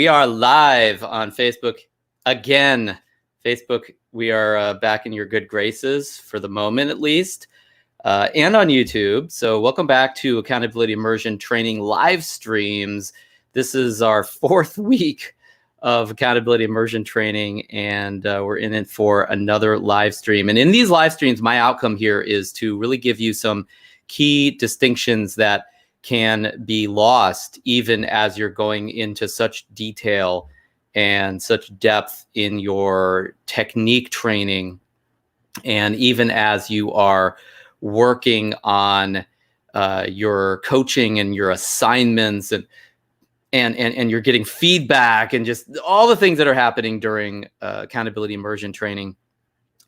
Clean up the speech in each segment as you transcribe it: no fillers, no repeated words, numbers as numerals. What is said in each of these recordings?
We are live on Facebook again. Facebook, we are back in your good graces for the moment, at least, and on YouTube. So welcome back to Accountability Immersion Training live streams. This is our fourth week of Accountability Immersion Training, and we're in it for another live stream. And in these live streams, my outcome here is to really give you some key distinctions that can be lost even as you're going into such detail and such depth in your technique training, and even as you are working on your coaching and your assignments and you're getting feedback and just all the things that are happening during accountability immersion training.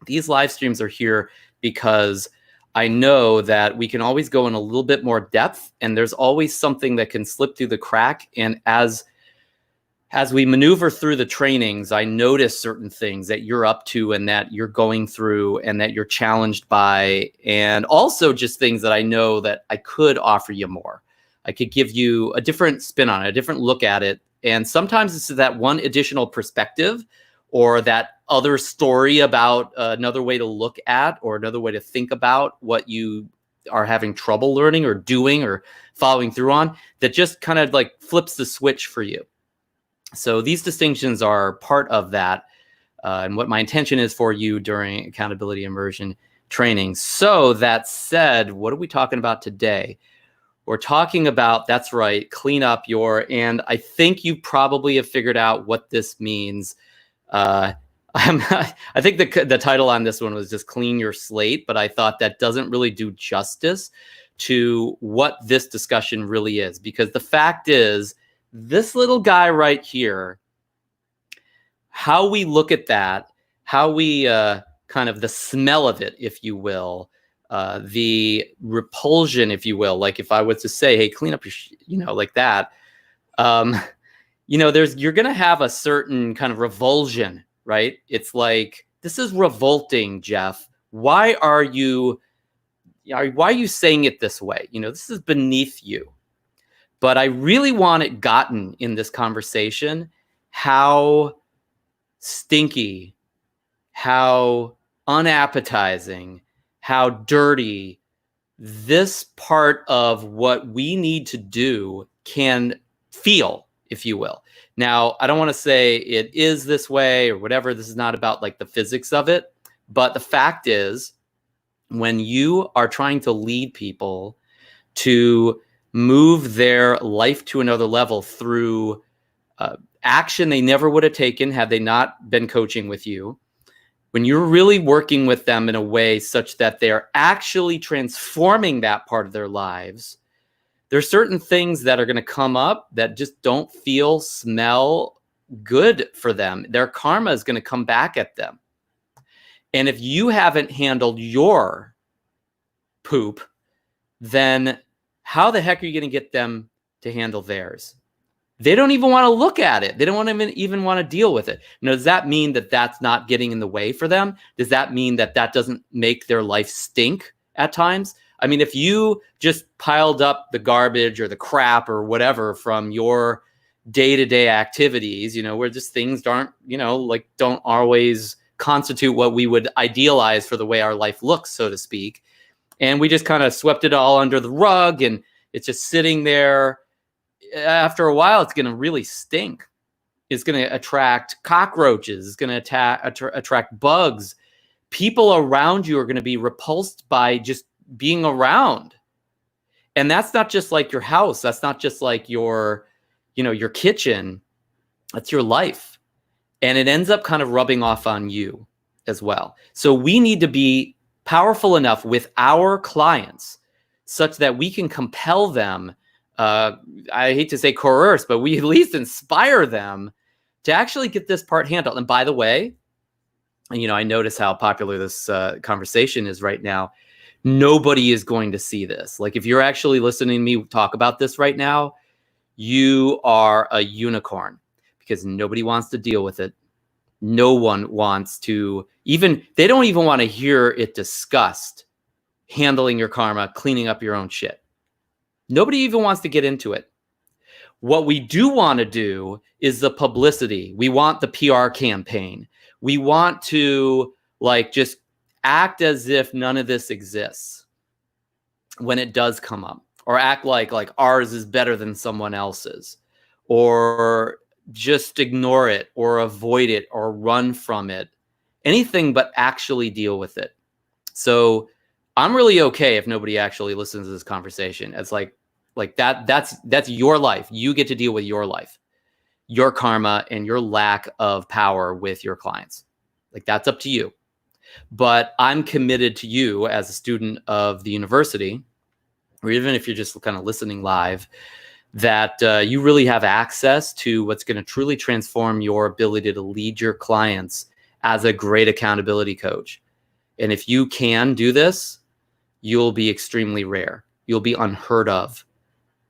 These live streams are here because I know that we can always go in a little bit more depth, and there's always something that can slip through the crack. And as we maneuver through the trainings, I notice certain things that you're up to and that you're going through and that you're challenged by, and also just things that I know that I could offer you more. I could give you a different spin on it, a different look at it. And sometimes it's that one additional perspective or that other story about another way to look at or another way to think about what you are having trouble learning or doing or following through on, that just kind of like flips the switch for you. So these distinctions are part of that, and what my intention is for you during accountability immersion training. So that said, what are we talking about today? We're talking about, that's right, clean up your, and I think you probably have figured out what this means. I think the title on this one was just clean your slate, but I thought that doesn't really do justice to what this discussion really is, because the fact is, this little guy right here, how we look at that, how we kind of the smell of it, if you will, the repulsion, if you will, like if I was to say, hey, clean up your, like that, you're going to have a certain kind of revulsion, right? It's like, this is revolting, Jeff. Why are you saying it this way? This is beneath you. But I really want it gotten in this conversation how stinky, how unappetizing, how dirty this part of what we need to do can feel, if you will. Now, I don't want to say it is this way or whatever. This is not about like the physics of it. But the fact is, when you are trying to lead people to move their life to another level through action they never would have taken had they not been coaching with you, when you're really working with them in a way such that they're actually transforming that part of their lives, there's certain things that are going to come up that just don't smell good for them. Their karma is going to come back at them. And if you haven't handled your poop, then how the heck are you going to get them to handle theirs? They don't even want to look at it. They don't want to even want to deal with it. Now, does that mean that that's not getting in the way for them? Does that mean that that doesn't make their life stink at times? I mean, if you just piled up the garbage or the crap or whatever from your day-to-day activities, where just things aren't, don't always constitute what we would idealize for the way our life looks, so to speak. And we just kind of swept it all under the rug and it's just sitting there. After a while, it's going to really stink. It's going to attract cockroaches. It's going to attract bugs. People around you are going to be repulsed by just being around. And that's not just like your house. That's not just like your kitchen. That's your life. And it ends up kind of rubbing off on you as well. So we need to be powerful enough with our clients such that we can compel them, I hate to say coerce, but we at least inspire them to actually get this part handled. And by the way, I notice how popular this conversation is right now. Nobody is going to see this. Like, if you're actually listening to me talk about this right now, you are a unicorn, because nobody wants to deal with it. No one wants to they don't even want to hear it discussed, handling your karma, cleaning up your own shit. Nobody even wants to get into it. What we do want to do is the publicity. We want the PR campaign. We want to like just act as if none of this exists when it does come up, or act like ours is better than someone else's, or just ignore it or avoid it or run from it. Anything but actually deal with it. So I'm really okay if nobody actually listens to this conversation. It's like that's your life. You get to deal with your life, your karma, and your lack of power with your clients. Like, that's up to you. But I'm committed to you as a student of the university, or even if you're just kind of listening live, that you really have access to what's going to truly transform your ability to lead your clients as a great accountability coach. And if you can do this, you'll be extremely rare. You'll be unheard of.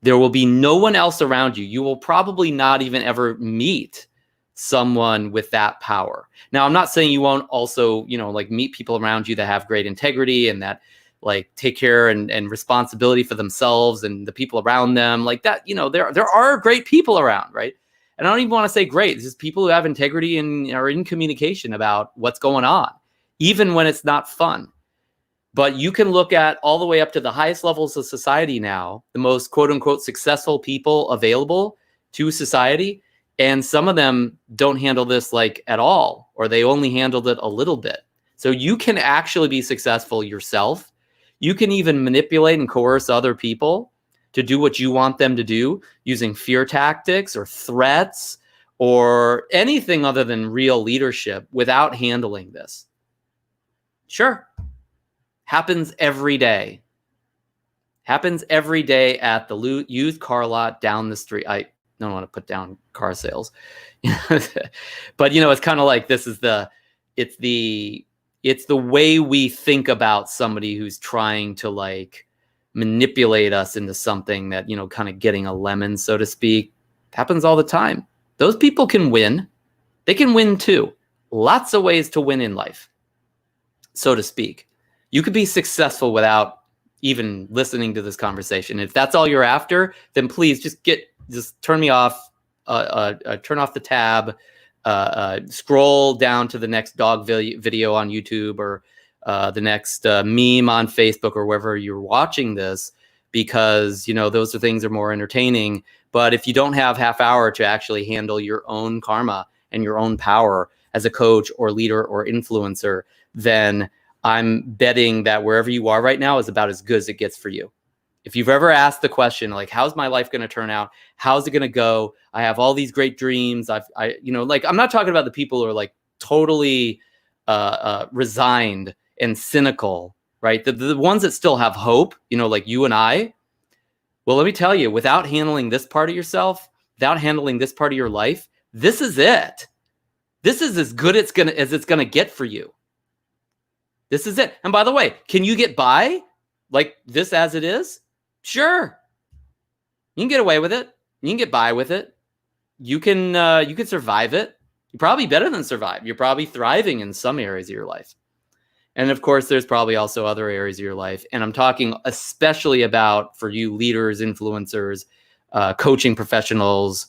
There will be no one else around you. You will probably not even ever meet someone with that power. Now, I'm not saying you won't also, like, meet people around you that have great integrity and that like take care and responsibility for themselves and the people around them, like that. There are great people around, right? And I don't even want to say great. It's just people who have integrity and are in communication about what's going on, even when it's not fun. But you can look at all the way up to the highest levels of society now, the most quote unquote successful people available to society. And some of them don't handle this like at all, or they only handled it a little bit. So you can actually be successful yourself. You can even manipulate and coerce other people to do what you want them to do using fear tactics or threats or anything other than real leadership without handling this. Sure. Happens every day. Happens every day at the used car lot down the street. I don't want to put down car sales. But it's kind of like it's the way we think about somebody who's trying to like manipulate us into something that, kind of getting a lemon, so to speak. Happens all the time. Those people can win. They can win too. Lots of ways to win in life, so to speak. You could be successful without even listening to this conversation. If that's all you're after, then please just turn me off, turn off the tab, scroll down to the next dog video on YouTube, or the next meme on Facebook, or wherever you're watching this, because those things are more entertaining. But if you don't have half hour to actually handle your own karma and your own power as a coach or leader or influencer, then I'm betting that wherever you are right now is about as good as it gets for you. If you've ever asked the question, like, how's my life going to turn out? How's it going to go? I have all these great dreams. I'm not talking about the people who are like totally resigned and cynical, right? The ones that still have hope, like you and I. Well, let me tell you, without handling this part of yourself, without handling this part of your life, this is it. This is as good as it's going to get for you. This is it. And by the way, can you get by like this as it is? Sure. You can get away with it. You can get by with it. You can survive it. You're probably better than survive. You're probably thriving in some areas of your life. And of course, there's probably also other areas of your life. And I'm talking especially about for you leaders, influencers, coaching professionals,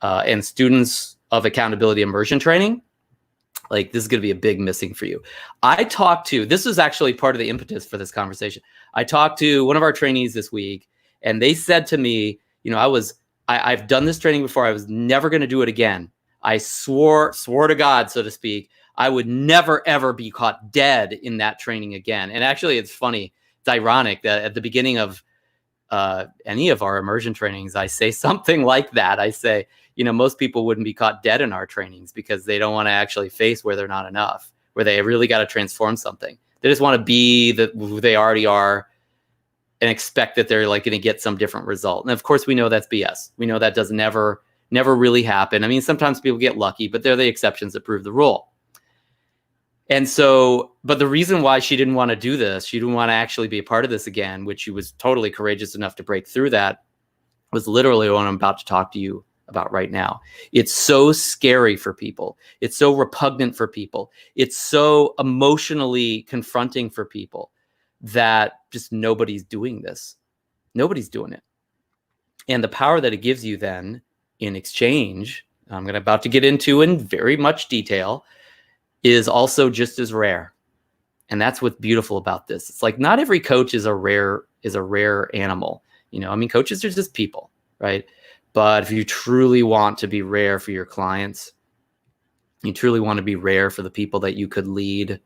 and students of accountability immersion training. Like, this is going to be a big missing for you. This is actually part of the impetus for this conversation. I talked to one of our trainees this week, and they said to me, I've done this training before. I was never going to do it again. I swore to God, so to speak, I would never, ever be caught dead in that training again. And actually, it's funny. It's ironic that at the beginning of any of our immersion trainings, I say something like that. I say, most people wouldn't be caught dead in our trainings because they don't want to actually face where they're not enough, where they really got to transform something. They just want to be who they already are and expect that they're like going to get some different result. And of course, we know that's BS. We know that does never really happen. I mean, sometimes people get lucky, but they're the exceptions that prove the rule. And so, but the reason why she didn't want to do this, she didn't want to actually be a part of this again, which she was totally courageous enough to break through that, was literally what I'm about to talk to you about right now. It's so scary for people. It's so repugnant for people. It's so emotionally confronting for people that just nobody's doing this. Nobody's doing it. And the power that it gives you then in exchange, I'm about to get into in very much detail, is also just as rare. And that's what's beautiful about this. It's like not every coach is a rare animal. I mean, coaches are just people, right? But if you truly want to be rare for your clients, you truly want to be rare for the people that you could lead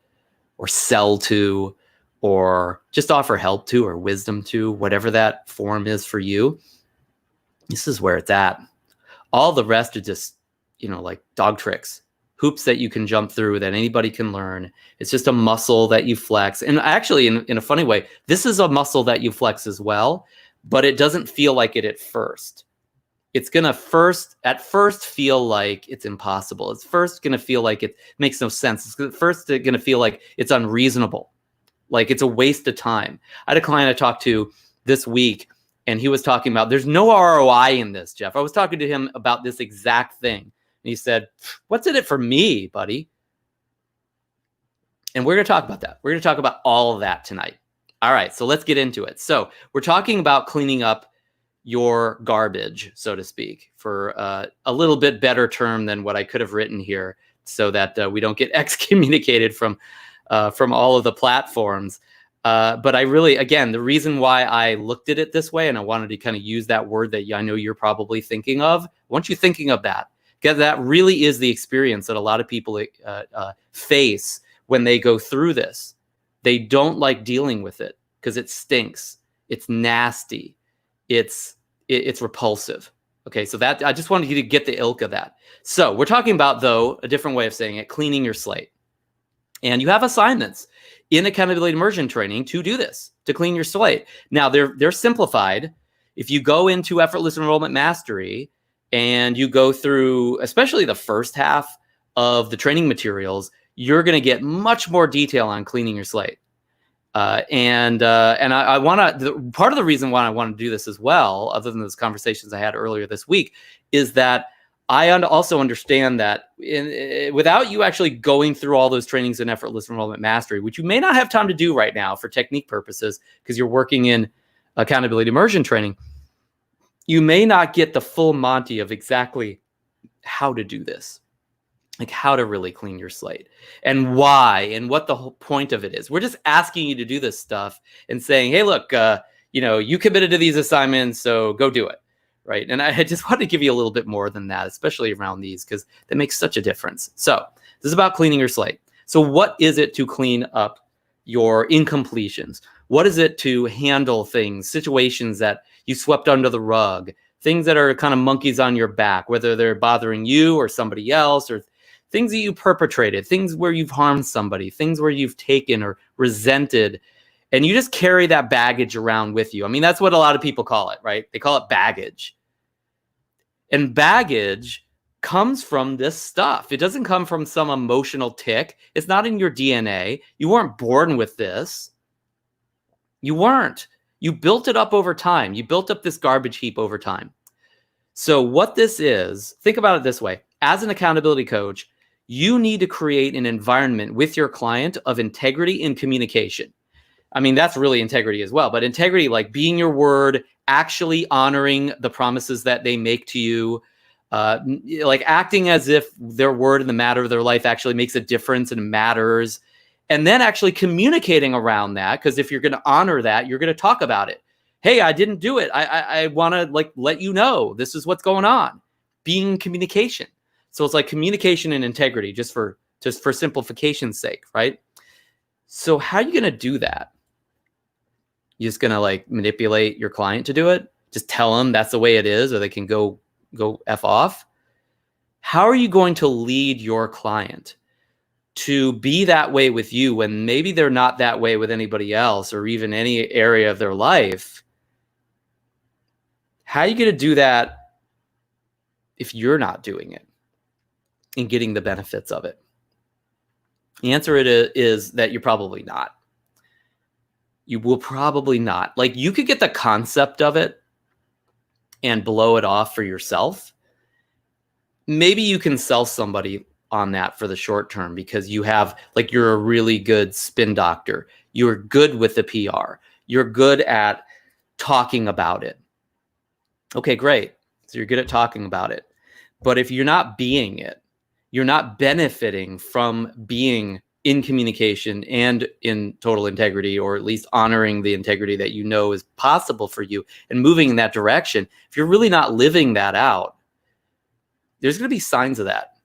or sell to or just offer help to or wisdom to, whatever that form is for you, this is where it's at. All the rest are just, like dog tricks, hoops that you can jump through that anybody can learn. It's just a muscle that you flex. And actually, in a funny way, this is a muscle that you flex as well, but it doesn't feel like it at first. It's going to at first feel like it's impossible. It's first going to feel like it makes no sense. It's first going to feel like it's unreasonable, like it's a waste of time. I had a client I talked to this week, and he was talking about there's no ROI in this, Jeff. I was talking to him about this exact thing. And he said, what's in it for me, buddy? And we're going to talk about that. We're going to talk about all of that tonight. All right, so let's get into it. So we're talking about cleaning up your garbage, so to speak, for a little bit better term than what I could have written here, so that we don't get excommunicated from all of the platforms. But I really, again, the reason why I looked at it this way, and I wanted to kind of use that word that I know you're probably thinking of. I want you thinking of that, because that really is the experience that a lot of people face when they go through this. They don't like dealing with it because it stinks. It's nasty. It's repulsive. Okay, so that I just wanted you to get the ilk of that. So we're talking about, though, a different way of saying it, cleaning your slate. And you have assignments in Accountability Immersion Training to do this, to clean your slate. Now, they're simplified. If you go into Effortless Enrollment Mastery and you go through, especially the first half of the training materials, you're going to get much more detail on cleaning your slate. And I want to, part of the reason why I want to do this as well, other than those conversations I had earlier this week, is that I also understand that without you actually going through all those trainings in Effortless Enrollment Mastery, which you may not have time to do right now for technique purposes because you're working in Accountability Immersion Training, you may not get the full Monty of exactly how to do this, like how to really clean your slate and why and what the whole point of it is. We're just asking you to do this stuff and saying, hey, look, you committed to these assignments, so go do it. Right. And I just want to give you a little bit more than that, especially around these, because that makes such a difference. So this is about cleaning your slate. So what is it to clean up your incompletions? What is it to handle things, situations that you swept under the rug, things that are kind of monkeys on your back, whether they're bothering you or somebody else, or things that you perpetrated, things where you've harmed somebody, things where you've taken or resented, and you just carry that baggage around with you. I mean, that's what a lot of people call it, right? They call it baggage. And baggage comes from this stuff. It doesn't come from some emotional tick. It's not in your DNA. You weren't born with this. You weren't. You built it up over time. You built up this garbage heap over time. So what this is, think about it this way. As an accountability coach, you need to create an environment with your client of integrity and communication. I mean, that's really integrity as well, but integrity, like being your word, actually honoring the promises that they make to you, like acting as if their word in the matter of their life actually makes a difference and matters, and then actually communicating around that. Because if you're going to honor that, you're going to talk about it. Hey, I didn't do it. I want to let you know this is what's going on. Being communication. So it's like communication and integrity, just for simplification's sake, right? So how are you going to do that? You're just going to manipulate your client to do it? Just tell them that's the way it is, or they can go F off? How are you going to lead your client to be that way with you when maybe they're not that way with anybody else or even any area of their life? How are you going to do that if you're not doing it and getting the benefits of it? The answer is that you're probably not. You will probably not. You could get the concept of it and blow it off for yourself. Maybe you can sell somebody on that for the short term because you have, you're a really good spin doctor. You're good with the PR. You're good at talking about it. Okay, great. So you're good at talking about it. But if you're not being it, you're not benefiting from being in communication and in total integrity, or at least honoring the integrity that you know is possible for you and moving in that direction. If you're really not living that out, there's going to be signs of that.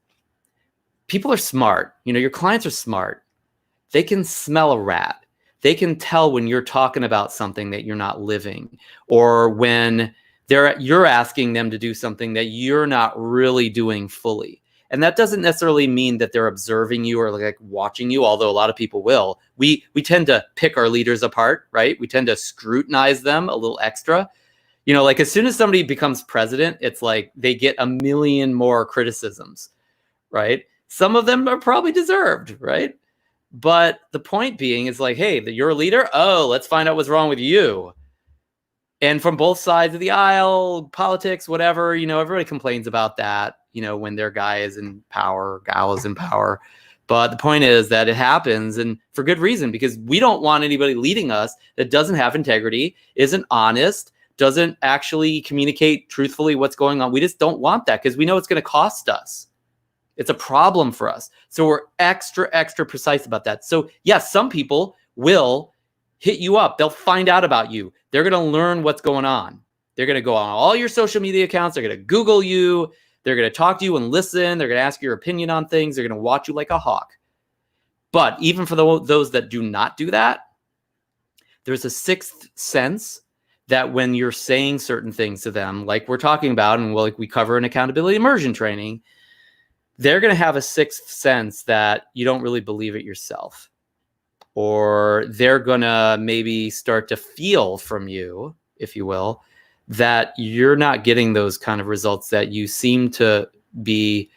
People are smart. Your clients are smart. They can smell a rat. They can tell when you're talking about something that you're not living, or when you're asking them to do something that you're not really doing fully. And that doesn't necessarily mean that they're observing you or like watching you, although a lot of people will. We tend to pick our leaders apart, right? We tend to scrutinize them a little extra. Like as soon as somebody becomes president, it's like they get a million more criticisms, right? Some of them are probably deserved, right? But the point being is like, hey, you're a leader? Oh, let's find out what's wrong with you. And from both sides of the aisle, politics, whatever, everybody complains about that, when their guy is in power, gal is in power. But the point is that it happens, and for good reason, because we don't want anybody leading us that doesn't have integrity, isn't honest, doesn't actually communicate truthfully what's going on. We just don't want that because we know it's going to cost us. It's a problem for us. So we're extra precise about that. So yes, some people will hit you up. They'll find out about you. They're going to learn what's going on. They're going to go on all your social media accounts. They're going to Google you. They're going to talk to you and listen. They're going to ask your opinion on things. They're going to watch you like a hawk. But even for those that do not do that, there's a sixth sense that when you're saying certain things to them, like we're talking about, and like we cover in accountability immersion training, they're going to have a sixth sense that you don't really believe it yourself. Or they're going to maybe start to feel from you, if you will, that you're not getting those kind of results that you seem to be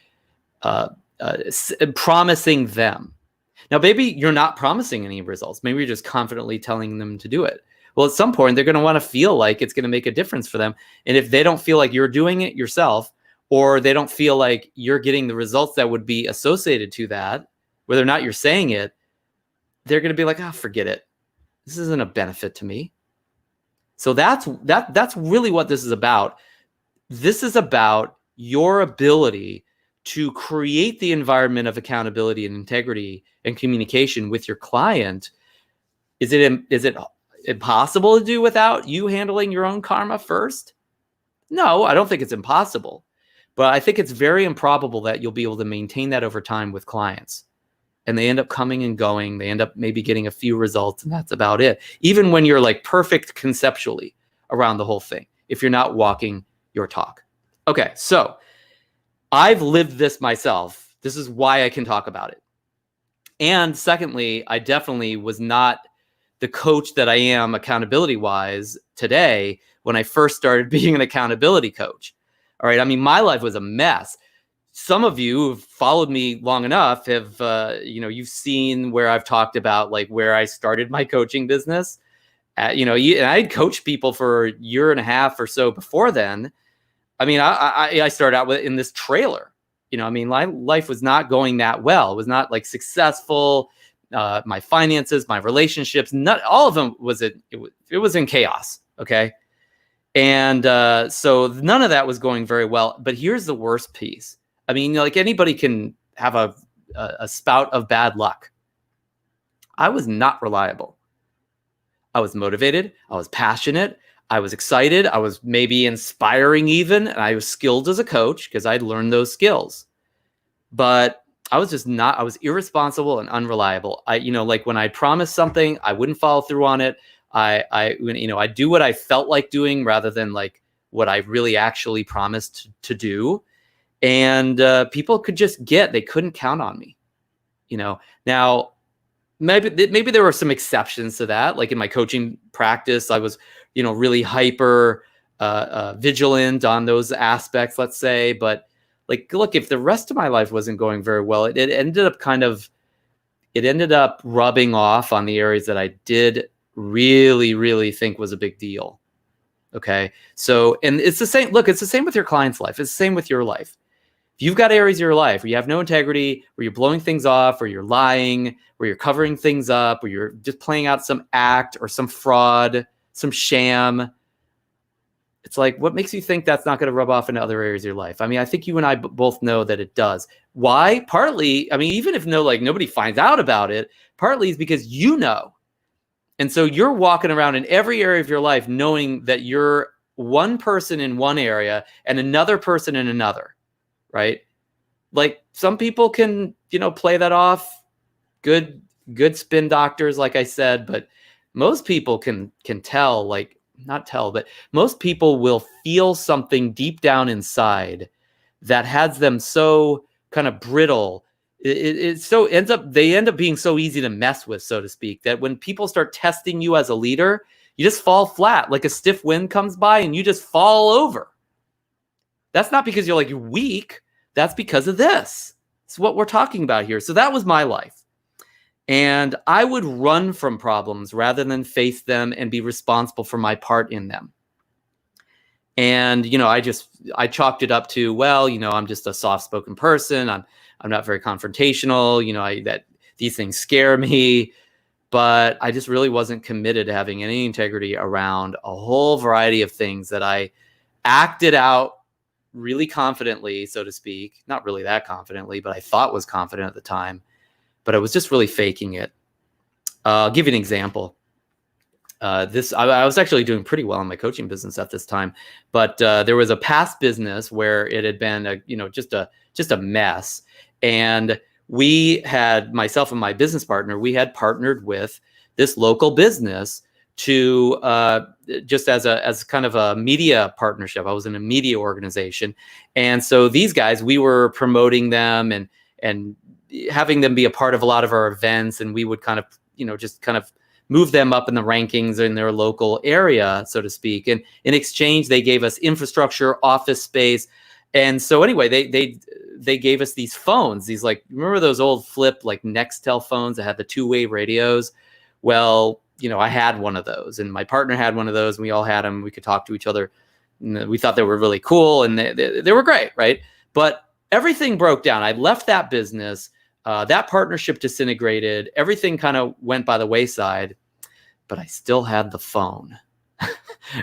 promising them. Now, maybe you're not promising any results. Maybe you're just confidently telling them to do it. Well, at some point, they're going to want to feel like it's going to make a difference for them. And if they don't feel like you're doing it yourself, or they don't feel like you're getting the results that would be associated to that, whether or not you're saying it, they're going to be like, forget it. This isn't a benefit to me. So that's really what this is about. This is about your ability to create the environment of accountability and integrity and communication with your client. Is it impossible to do without you handling your own karma first? No, I don't think it's impossible. But I think it's very improbable that you'll be able to maintain that over time with clients. And they end up coming and going. They end up maybe getting a few results, and that's about it. Even when you're like perfect conceptually around the whole thing, if you're not walking your talk. Okay, so I've lived this myself. This is why I can talk about it. And secondly, I definitely was not the coach that I am accountability-wise today when I first started being an accountability coach. All right, I mean, my life was a mess. Some of you who've followed me long enough have, you've seen where I've talked about like where I started my coaching business. And I'd coached people for a year and a half or so before then. I mean, I started out in this trailer. My life was not going that well. It was not like successful. My finances, my relationships, not all of them it was in chaos. Okay. And so none of that was going very well. But here's the worst piece. I mean, like anybody can have a spout of bad luck. I was not reliable. I was motivated. I was passionate. I was excited. I was maybe inspiring even. And I was skilled as a coach because I'd learned those skills. But I was just not, I was irresponsible and unreliable. Like when I promised something, I wouldn't follow through on it. I do what I felt like doing rather than like what I really actually promised to do. And people could just they couldn't count on me. Now maybe there were some exceptions to that. Like in my coaching practice, I was, really hyper vigilant on those aspects, let's say. But like, look, if the rest of my life wasn't going very well, it ended up rubbing off on the areas that I did really, really think was a big deal. Okay. So, and it's the same, look, it's the same with your client's life. It's the same with your life. If you've got areas of your life where you have no integrity, where you're blowing things off, where you're lying, where you're covering things up, where you're just playing out some act or some fraud, some sham, it's like, what makes you think that's not going to rub off into other areas of your life? I mean, I think you and I both know that it does. Why? Partly, I mean, even if nobody finds out about it, partly is because you know. And so you're walking around in every area of your life knowing that you're one person in one area and another person in another, right? Like some people can, play that off. Good spin doctors, like I said, but most people can tell, like not tell, but most people will feel something deep down inside that has them so kind of brittle. They end up being so easy to mess with, so to speak, that when people start testing you as a leader, you just fall flat, like a stiff wind comes by and you just fall over. That's not because you're weak. That's because of this. It's what we're talking about here. So that was my life. And I would run from problems rather than face them and be responsible for my part in them. And, I chalked it up to, well, I'm just a soft-spoken person. I'm not very confrontational. That these things scare me, but I just really wasn't committed to having any integrity around a whole variety of things that I acted out really confidently, so to speak. Not really that confidently, but I thought was confident at the time. But I was just really faking it. I'll give you an example. I was actually doing pretty well in my coaching business at this time, but there was a past business where it had been just a mess, and we had, myself and my business partner, we had partnered with this local business to just as kind of a media partnership. I was in a media organization, and so these guys, we were promoting them and having them be a part of a lot of our events, and we would kind of just kind of move them up in the rankings in their local area, so to speak. And in exchange, they gave us infrastructure, office space. And so anyway, they gave us these phones, these remember those old flip Nextel phones that had the two-way radios? Well, I had one of those, and my partner had one of those, and we all had them. We could talk to each other. We thought they were really cool, and they were great, right? But everything broke down. I left that business. That partnership disintegrated. Everything kind of went by the wayside, but I still had the phone,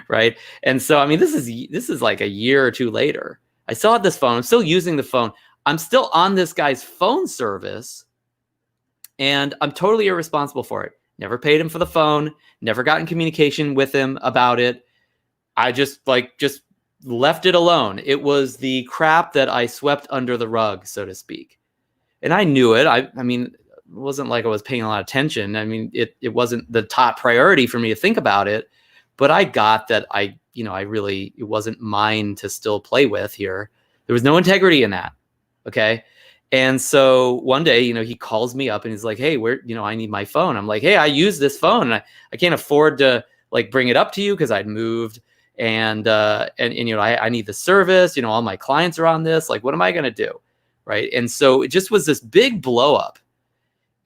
right? And so, I mean, this is like a year or two later. I still had this phone. I'm still using the phone. I'm still on this guy's phone service, and I'm totally irresponsible for it. Never paid him for the phone. Never got in communication with him about it. I just left it alone. It was the crap that I swept under the rug, so to speak. And I knew it. I mean, it wasn't like I was paying a lot of attention. I mean, it wasn't the top priority for me to think about it, but I got that it wasn't mine to still play with here. There was no integrity in that. Okay. And so one day, he calls me up and he's like, hey, I need my phone. I'm like, hey, I use this phone and I can't afford to bring it up to you because I'd moved and I need the service, all my clients are on this. What am I going to do? Right. And so it just was this big blow up.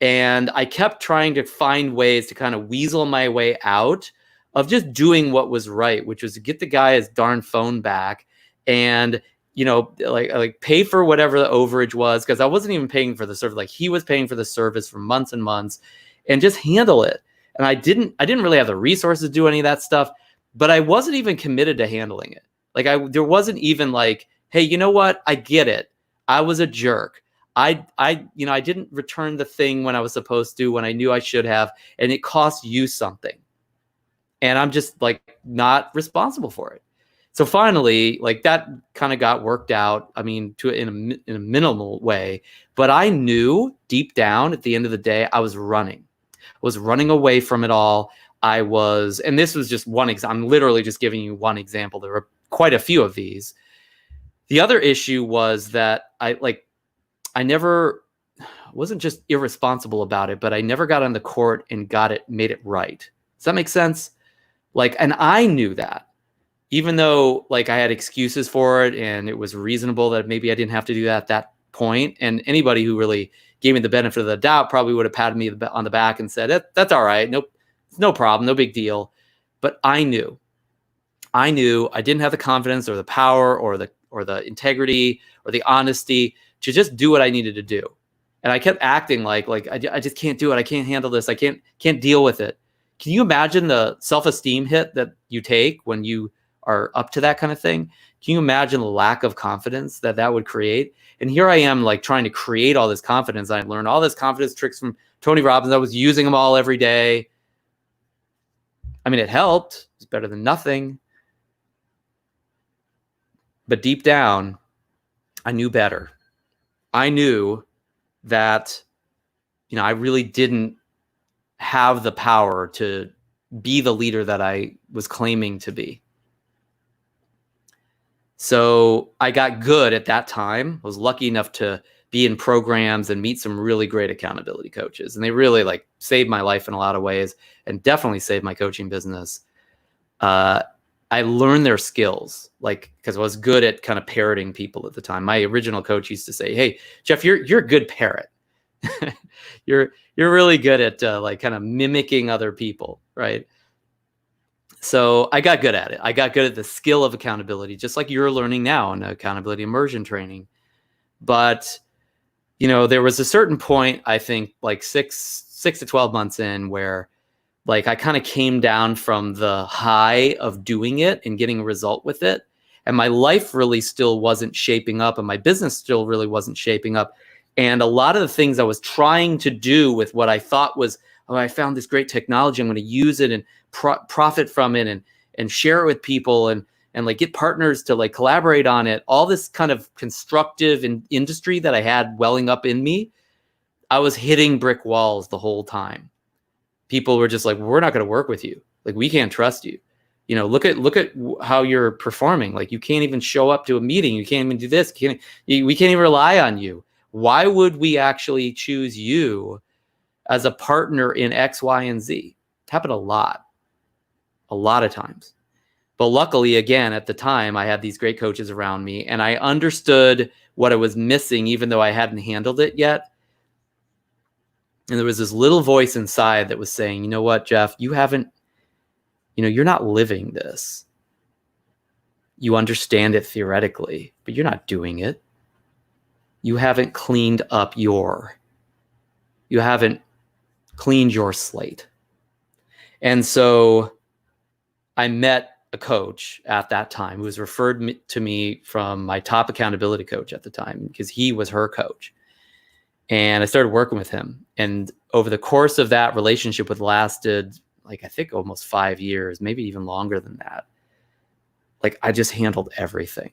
And I kept trying to find ways to kind of weasel my way out of just doing what was right, which was to get the guy his darn phone back and, pay for whatever the overage was, because I wasn't even paying for the service. He was paying for the service for months and months, and just handle it. And I didn't really have the resources to do any of that stuff, but I wasn't even committed to handling it. There wasn't even hey, you know what? I get it. I was a jerk. I didn't return the thing when I was supposed to, when I knew I should have, and it cost you something. And I'm just not responsible for it. So finally, that kind of got worked out. I mean, in a minimal way, but I knew deep down at the end of the day, I was running away from it all. And this was just one example. I'm literally just giving you one example. There were quite a few of these. The other issue was that I wasn't just irresponsible about it, but I never got on the court and made it right. Does that make sense? And I knew that, even though I had excuses for it and it was reasonable that maybe I didn't have to do that at that point. And anybody who really gave me the benefit of the doubt probably would have patted me on the back and said, that's all right. Nope. No problem. No big deal. But I knew I didn't have the confidence or the power or the integrity or the honesty to just do what I needed to do. And I kept acting I just can't do it. I can't handle this. I can't deal with it. Can you imagine the self-esteem hit that you take when you are up to that kind of thing, can you imagine the lack of confidence that that would create? And here I am like trying to create all this confidence. I learned all this confidence tricks from Tony Robbins. I was using them all every day. I mean, it helped. It's better than nothing. But deep down, I knew better. I knew that, you know, I really didn't have the power to be the leader that I was claiming to be. So I got good at that time. I was lucky enough to be in programs and meet some really great accountability coaches. And they really like saved my life in a lot of ways and definitely saved my coaching business. I learned their skills, like, because I was good at kind of parroting people at the time. My original coach used to say, "Hey, Jeff, you're a good parrot. you're really good at like kind of mimicking other people, right?" So I got good at it. I got good at the skill of accountability, just like you're learning now in accountability immersion training. But, you know, there was a certain point, I think like six to 12 months in, where like I kind of came down from the high of doing it and getting a result with it. And my life really still wasn't shaping up, and my business still really wasn't shaping up. And a lot of the things I was trying to do with what I thought was, oh, I found this great technology, I'm going to use it and profit from it and share it with people and like get partners to like collaborate on it. All this kind of constructive industry that I had welling up in me, I was hitting brick walls the whole time. People were just like, we're not going to work with you. Like, we can't trust you. You know, look at how you're performing. Like, you can't even show up to a meeting. You can't even do this. We can't even rely on you. Why would we actually choose you as a partner in X, Y, and Z? It happened a lot of times. But luckily, again, at the time, I had these great coaches around me, and I understood what I was missing, even though I hadn't handled it yet. And there was this little voice inside that was saying, you know what, Jeff, you're not living this. You understand it theoretically, but you're not doing it. You haven't cleaned your slate. And so I met a coach at that time who was referred to me from my top accountability coach at the time, because he was her coach. And I started working with him. And over the course of that relationship, which lasted, like, I think almost 5 years, maybe even longer than that, like, I just handled everything.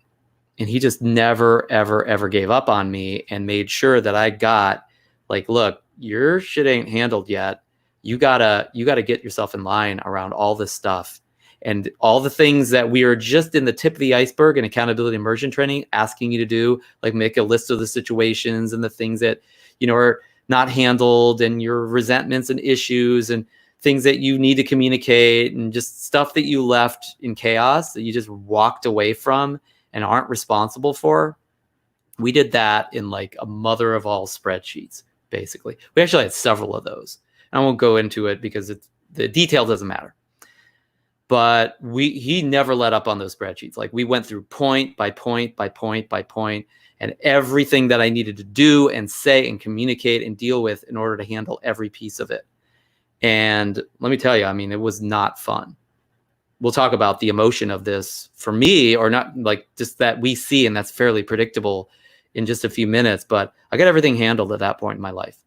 And he just never, ever, ever gave up on me and made sure that I got, like, look, your shit ain't handled yet. You gotta get yourself in line around all this stuff. And all the things that we are just in the tip of the iceberg in accountability immersion training, asking you to do, like make a list of the situations and the things that, you know, are not handled, and your resentments and issues and things that you need to communicate, and just stuff that you left in chaos that you just walked away from and aren't responsible for. We did that in like a mother of all spreadsheets, basically. We actually had several of those. I won't go into it because the detail doesn't matter. But he never let up on those spreadsheets. Like, we went through point by point by point by point, and everything that I needed to do and say and communicate and deal with in order to handle every piece of it. And let me tell you, I mean, it was not fun. We'll talk about the emotion of this for me, or not, like, just that we see, and that's fairly predictable, in just a few minutes. But I got everything handled at that point in my life.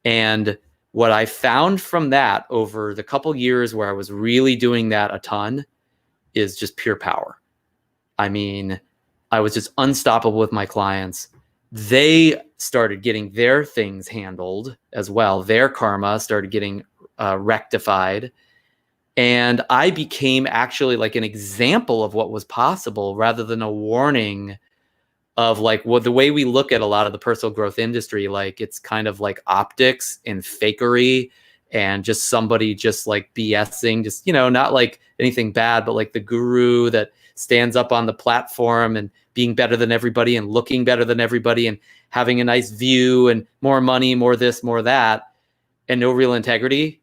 And what I found from that over the couple years where I was really doing that a ton is just pure power. I mean, I was just unstoppable with my clients. They started getting their things handled as well. Their karma started getting rectified. And I became actually like an example of what was possible, rather than a warning of like, well, the way we look at a lot of the personal growth industry, like it's kind of like optics and fakery and just somebody just like BSing, just, you know, not like anything bad, but like the guru that stands up on the platform and being better than everybody and looking better than everybody and having a nice view and more money, more this, more that, and no real integrity.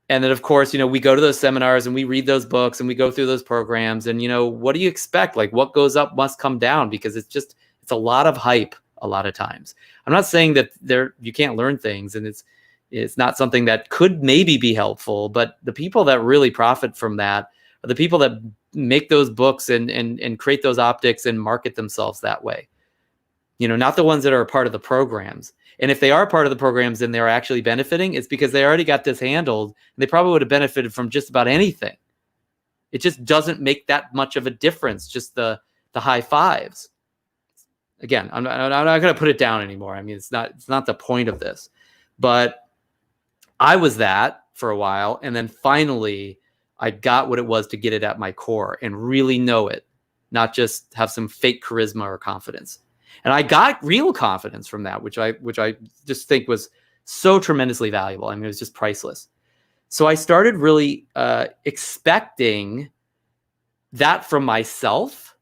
And then, of course, you know, we go to those seminars and we read those books and we go through those programs, and, you know, what do you expect? Like, what goes up must come down, because it's a lot of hype a lot of times. I'm not saying that you can't learn things, and it's not something that could maybe be helpful, but the people that really profit from that are the people that make those books and create those optics and market themselves that way. Not the ones that are a part of the programs. And if they are part of the programs and they're actually benefiting, it's because they already got this handled. And they probably would have benefited from just about anything. It just doesn't make that much of a difference, just the high fives. Again, I'm not going to put it down anymore. I mean, it's not the point of this. But I was that for a while. And then finally, I got what it was to get it at my core and really know it, not just have some fake charisma or confidence. And I got real confidence from that, which I just think was so tremendously valuable. I mean, it was just priceless. So I started really expecting that from myself,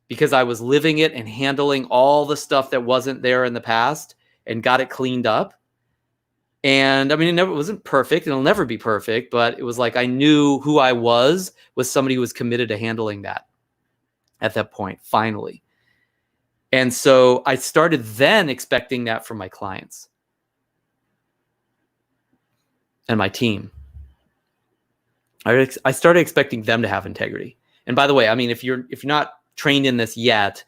because I was living it and handling all the stuff that wasn't there in the past and got it cleaned up. And I mean, it wasn't perfect, and it'll never be perfect, but it was like I knew who I was somebody who was committed to handling that at that point, finally. And so I started then expecting that from my clients and my team. I started expecting them to have integrity. And by the way, I mean, if you're not trained in this yet,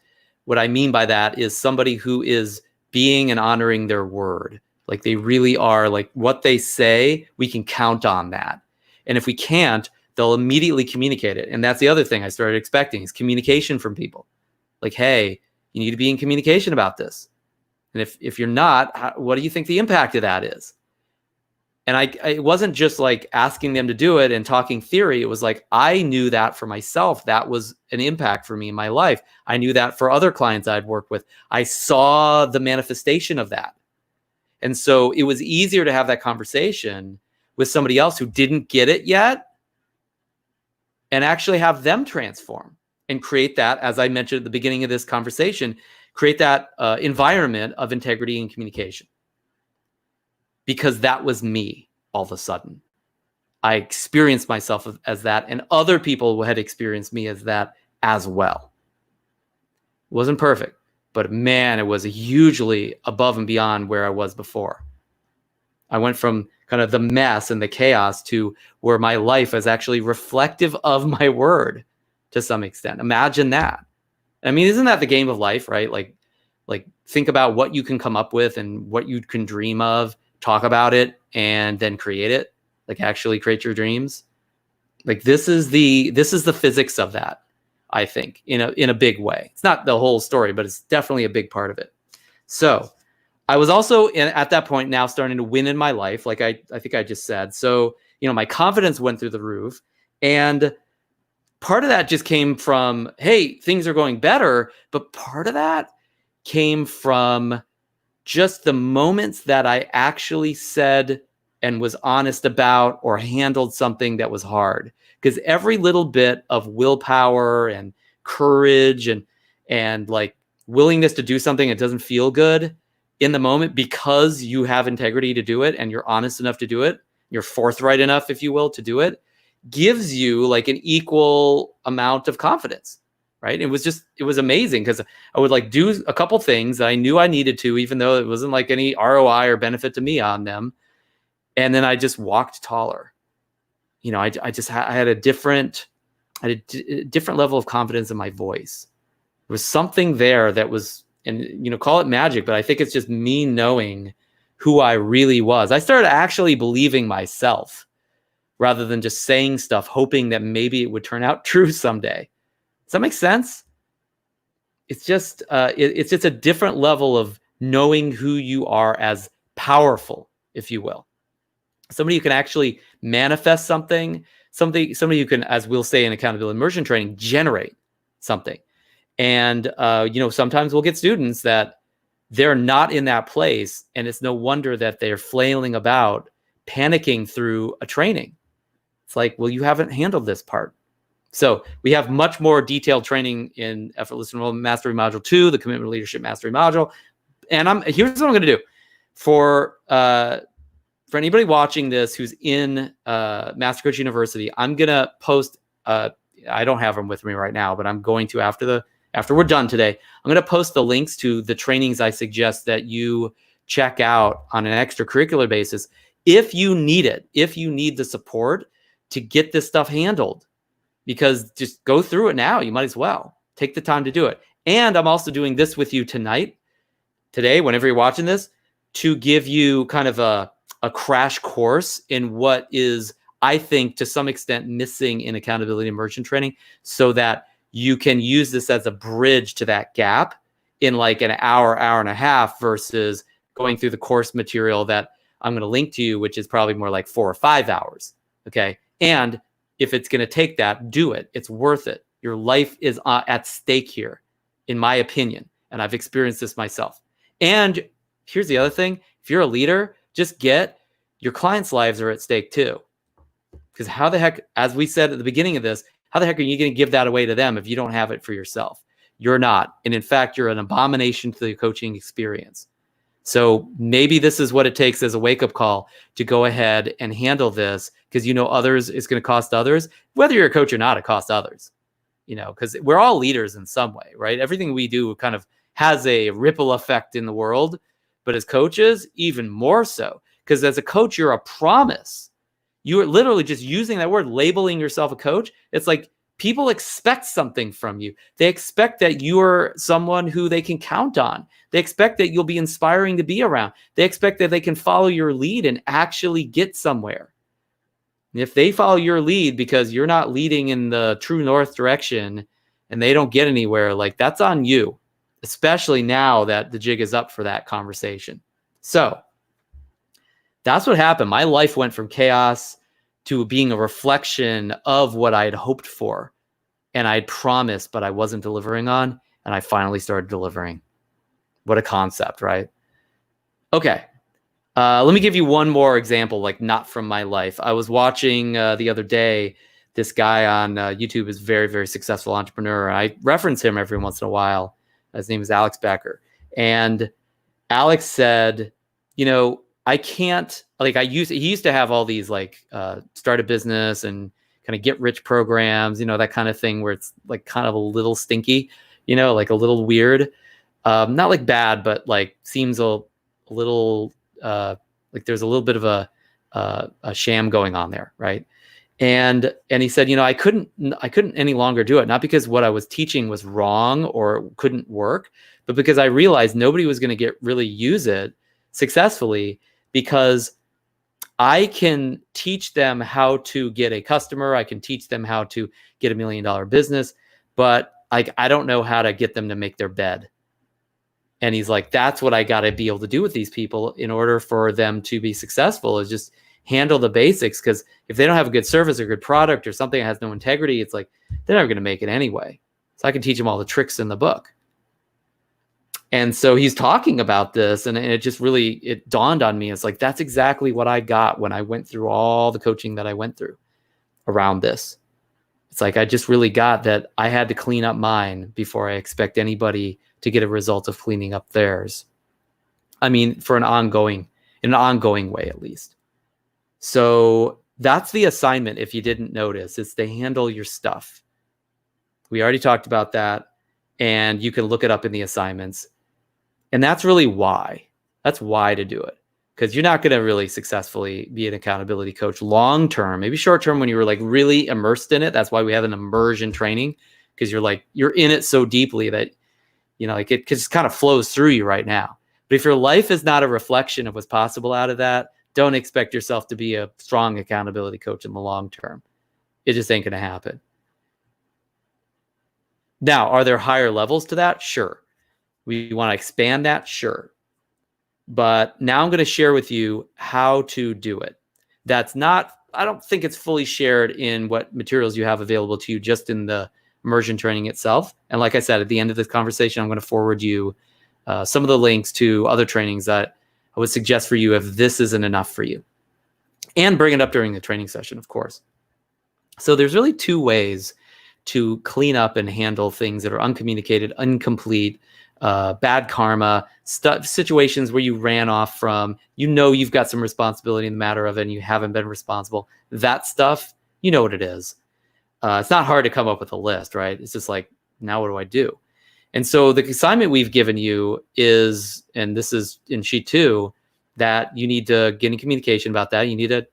what I mean by that is somebody who is being and honoring their word. Like they really are, like what they say, we can count on that. And if we can't, they'll immediately communicate it. And that's the other thing I started expecting is communication from people. Like, hey, you need to be in communication about this. And if you're not, what do you think the impact of that is? And it wasn't just like asking them to do it and talking theory. It was like, I knew that for myself. That was an impact for me in my life. I knew that for other clients I'd worked with. I saw the manifestation of that. And so it was easier to have that conversation with somebody else who didn't get it yet and actually have them transform and create that, as I mentioned at the beginning of this conversation, create that environment of integrity and communication. Because that was me all of a sudden. I experienced myself as that, and other people had experienced me as that as well. It wasn't perfect, but man, it was hugely above and beyond where I was before. I went from kind of the mess and the chaos to where my life is actually reflective of my word to some extent. Imagine that. I mean, isn't that the game of life, right? Like think about what you can come up with and what you can dream of, talk about it, and then create it. Like actually create your dreams. Like this is the physics of that, I think, in a big way. It's not the whole story, but it's definitely a big part of it. So I was also at that point now starting to win in my life, like I think I just said. So, my confidence went through the roof, and part of that just came from, hey, things are going better. But part of that came from just the moments that I actually said and was honest about or handled something that was hard. Because every little bit of willpower and courage and like willingness to do something that doesn't feel good in the moment, because you have integrity to do it and you're honest enough to do it, you're forthright enough, if you will, to do it, gives you like an equal amount of confidence, right? It was amazing because I would like do a couple things that I knew I needed to, even though it wasn't like any ROI or benefit to me on them. And then I just walked taller. I had a different level of confidence in my voice. There was something there that was, and call it magic, but I think it's just me knowing who I really was. I started actually believing myself rather than just saying stuff, hoping that maybe it would turn out true someday. Does that make sense? It's just a different level of knowing who you are as powerful, if you will. Somebody who can actually manifest somebody who can, as we'll say in Accountability Immersion Training, generate something. And, sometimes we'll get students that they're not in that place, and it's no wonder that they're flailing about, panicking through a training. It's like, well, you haven't handled this part. So we have much more detailed training in Effortless Enrollment Mastery Module 2, the Commitment Leadership Mastery Module. And here's what I'm going to do. For anybody watching this who's in Master Coach University, I'm going to post, I don't have them with me right now, but I'm going to, after we're done today, I'm going to post the links to the trainings I suggest that you check out on an extracurricular basis if you need it, if you need the support to get this stuff handled. because just go through it now. You might as well take the time to do it. And I'm also doing this with you today, whenever you're watching this, to give you kind of a crash course in what is, I think, to some extent missing in accountability immersion training, so that you can use this as a bridge to that gap in like an hour and a half versus going through the course material that I'm going to link to you, which is probably more like 4 or 5 hours. Okay. And if it's going to take that, do it. It's worth it. Your life is at stake here, in my opinion. And I've experienced this myself. And here's the other thing. If you're a leader, just get your clients' lives are at stake too. Because how the heck, as we said at the beginning of this, how the heck are you going to give that away to them if you don't have it for yourself? You're not. And in fact, you're an abomination to the coaching experience. So maybe this is what it takes as a wake-up call to go ahead and handle this, because you know others, it's going to cost others. Whether you're a coach or not, it costs others. You know, because we're all leaders in some way, right? Everything we do kind of has a ripple effect in the world. But as coaches, even more so. Because as a coach, you're a promise. You're literally just using that word, labeling yourself a coach. It's like people expect something from you. They expect that you're someone who they can count on. They expect that you'll be inspiring to be around. They expect that they can follow your lead and actually get somewhere. And if they follow your lead because you're not leading in the true north direction and they don't get anywhere, like that's on you, especially now that the jig is up for that conversation. So that's what happened. My life went from chaos to being a reflection of what I had hoped for and I'd promised, but I wasn't delivering on. And I finally started delivering. What a concept, right? Okay. Let me give you one more example, like not from my life. I was watching the other day, this guy on YouTube is very, very successful entrepreneur. I reference him every once in a while. His name is Alex Becker. And Alex said, you know, I can't, like he used to have all these like start a business and kind of get rich programs, you know, that kind of thing where it's like kind of a little stinky, you know, like a little weird. Not like bad, but like seems a little like there's a little bit of a sham going on there, right? And he said, you know, I couldn't any longer do it, not because what I was teaching was wrong or couldn't work, but because I realized nobody was going to really use it successfully, because I can teach them how to get a customer, I can teach them how to get $1 million business, but I don't know how to get them to make their bed. And he's like, that's what I got to be able to do with these people in order for them to be successful, is just handle the basics. Because if they don't have a good service or good product or something that has no integrity, it's like they're never going to make it anyway. So I can teach them all the tricks in the book. And so he's talking about this, and it just really, it dawned on me. It's like, that's exactly what I got when I went through all the coaching that I went through around this. It's like, I just really got that I had to clean up mine before I expect anybody to get a result of cleaning up theirs. I mean, in an ongoing way, at least. So that's the assignment. If you didn't notice, it's to handle your stuff. We already talked about that, and you can look it up in the assignments. And that's really why. That's why to do it. Because you're not going to really successfully be an accountability coach long term. Maybe short term when you were like really immersed in it. That's why we have an immersion training, because you're in it so deeply that, you know, like it just kind of flows through you right now. But if your life is not a reflection of what's possible out of that, don't expect yourself to be a strong accountability coach in the long term. It just ain't going to happen. Now, are there higher levels to that? Sure. We want to expand that? Sure. But now I'm going to share with you how to do it. I don't think it's fully shared in what materials you have available to you just in the immersion training itself. And like I said, at the end of this conversation, I'm going to forward you some of the links to other trainings that I would suggest for you if this isn't enough for you. And bring it up during the training session, of course. So there's really 2 ways to clean up and handle things that are uncommunicated, incomplete, bad karma, situations where you ran off from, you know, you've got some responsibility in the matter of it and you haven't been responsible. That stuff, you know what it is. It's not hard to come up with a list, right? It's just like, now what do I do? And so the assignment we've given you is, and this is in sheet 2, that you need to get in communication about that. You need to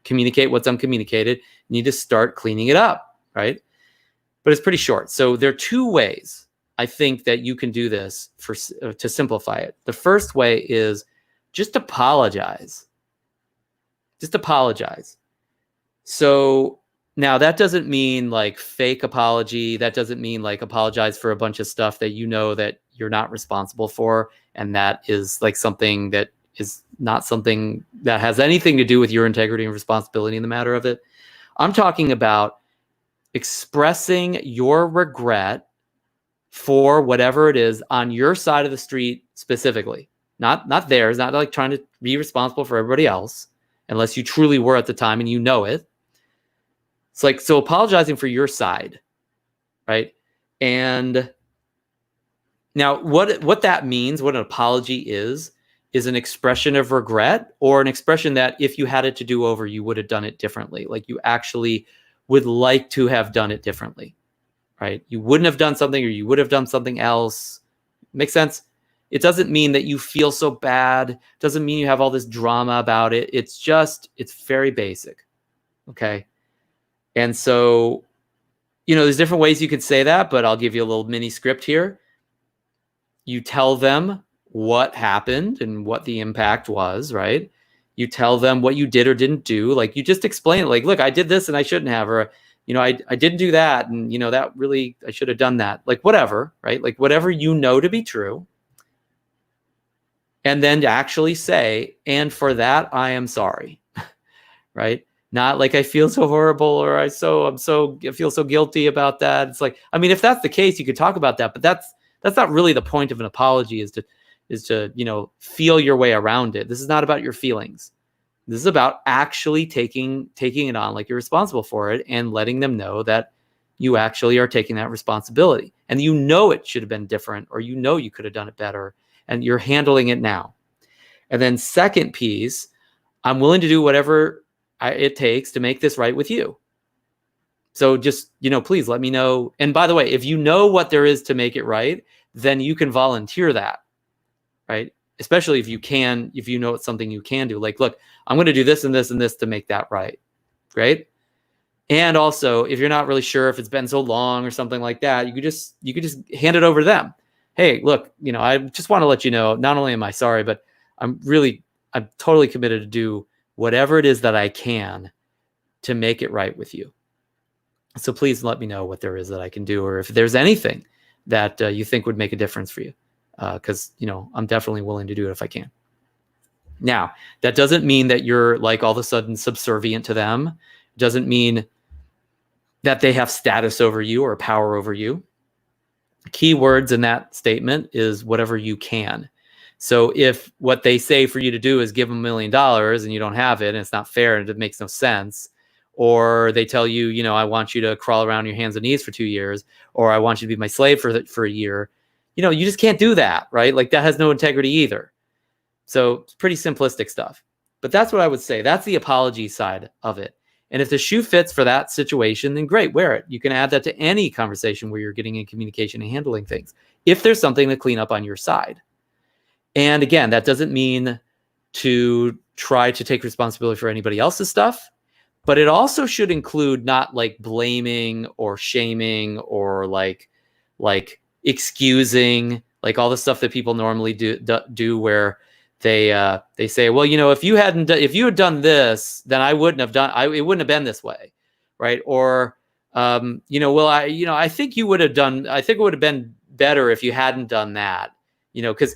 communicate what's uncommunicated. You need to start cleaning it up. right? But it's pretty short. So there are two ways I think that you can do this to simplify it. The first way is just apologize. Just apologize. So now that doesn't mean like fake apology. That doesn't mean like apologize for a bunch of stuff that you know that you're not responsible for. And that is like something that is not something that has anything to do with your integrity and responsibility in the matter of it. I'm talking about expressing your regret for whatever it is on your side of the street specifically, not theirs, not like trying to be responsible for everybody else, unless you truly were at the time and you know it. It's like, so apologizing for your side, right? And now what that means, what an apology is an expression of regret, or an expression that if you had it to do over, you would have done it differently. Like you actually would like to have done it differently, right? You wouldn't have done something, or you would have done something else. Make sense? It doesn't mean that you feel so bad. It doesn't mean you have all this drama about it. It's very basic, okay? And so, there's different ways you could say that, but I'll give you a little mini script here. You tell them what happened and what the impact was, right? You tell them what you did or didn't do. Like you just explain it, like, look, I did this and I shouldn't have, or, I didn't do that. And, that really, I should have done that. Like whatever, right? Like whatever you know to be true. And then to actually say, and for that, I am sorry, right? Not like I feel so horrible, or I feel so guilty about that. It's like, I mean, if that's the case, you could talk about that, but that's not really the point of an apology, is to feel your way around it. This is not about your feelings. This is about actually taking it on like you're responsible for it, and letting them know that you actually are taking that responsibility, and it should have been different, or you could have done it better, and you're handling it now. And then second piece, I'm willing to do whatever it takes to make this right with you. So just, please let me know. And by the way, if you know what there is to make it right, then you can volunteer that, right? Especially if you know it's something you can do. Like, look, I'm going to do this and this and this to make that right. Great. And also, if you're not really sure if it's been so long or something like that, you could just hand it over to them. Hey, look, I just want to let you know, not only am I sorry, but I'm totally committed to do whatever it is that I can to make it right with you. So please let me know what there is that I can do, or if there's anything that you think would make a difference for you. Because, I'm definitely willing to do it if I can. Now, that doesn't mean that you're like all of a sudden subservient to them. It doesn't mean that they have status over you or power over you. Key words in that statement is whatever you can. So if what they say for you to do is give them $1 million and you don't have it, and it's not fair and it makes no sense, or they tell you, I want you to crawl around on your hands and knees for 2 years, or I want you to be my slave for a year, you just can't do that, right? Like that has no integrity either. So it's pretty simplistic stuff. But that's what I would say. That's the apology side of it. And if the shoe fits for that situation, then great, wear it. You can add that to any conversation where you're getting in communication and handling things, if there's something to clean up on your side. And again, that doesn't mean to try to take responsibility for anybody else's stuff, but it also should include not like blaming or shaming or like excusing, like all the stuff that people normally do where they say, well, if you had done this, then it wouldn't have been this way, right? Or I think it would have been better if you hadn't done that. Because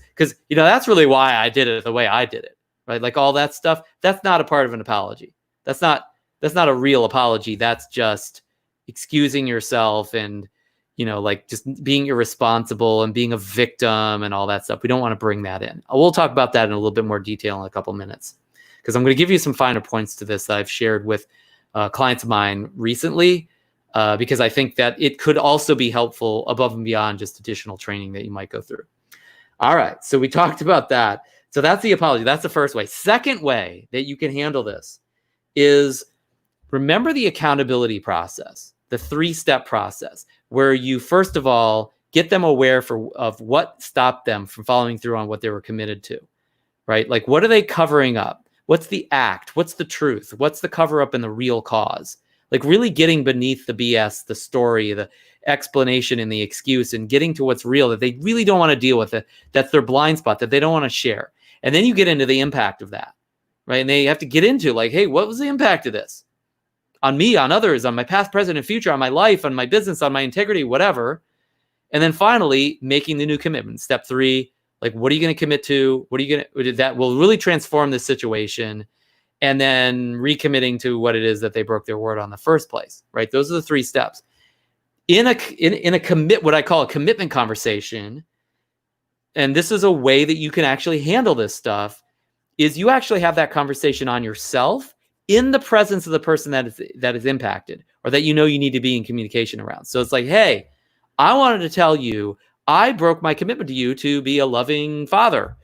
that's really why I did it the way I did it, right? Like all that stuff, that's not a part of an apology. That's not a real apology. That's just excusing yourself and, like just being irresponsible and being a victim and all that stuff. We don't want to bring that in. We'll talk about that in a little bit more detail in a couple minutes, because I'm going to give you some finer points to this that I've shared with clients of mine recently, because I think that it could also be helpful above and beyond just additional training that you might go through. All right, so we talked about that. So that's the apology. That's the first way. Second way that you can handle this is remember the accountability process, the 3-step process, where you first of all get them aware of what stopped them from following through on what they were committed to, right? Like, what are they covering up? What's the act? What's the truth? What's the cover up and the real cause? like really getting beneath the BS, the story, the explanation and the excuse, and getting to what's real that they really don't want to deal with it. That's their blind spot that they don't want to share. And then you get into the impact of that, right? And they have to get into like, hey, what was the impact of this on me, on others, on my past, present, and future, on my life, on my business, on my integrity, whatever. And then finally, making the new commitment. Step 3, like, what are you going to commit to? What are you going to, that will really transform this situation? And then recommitting to what it is that they broke their word on in the first place, right? Those are the 3 steps. In a commit, what I call a commitment conversation, and this is a way that you can actually handle this stuff, is you actually have that conversation on yourself in the presence of the person that is impacted, or that you need to be in communication around. So it's like, hey, I wanted to tell you, I broke my commitment to you to be a loving father.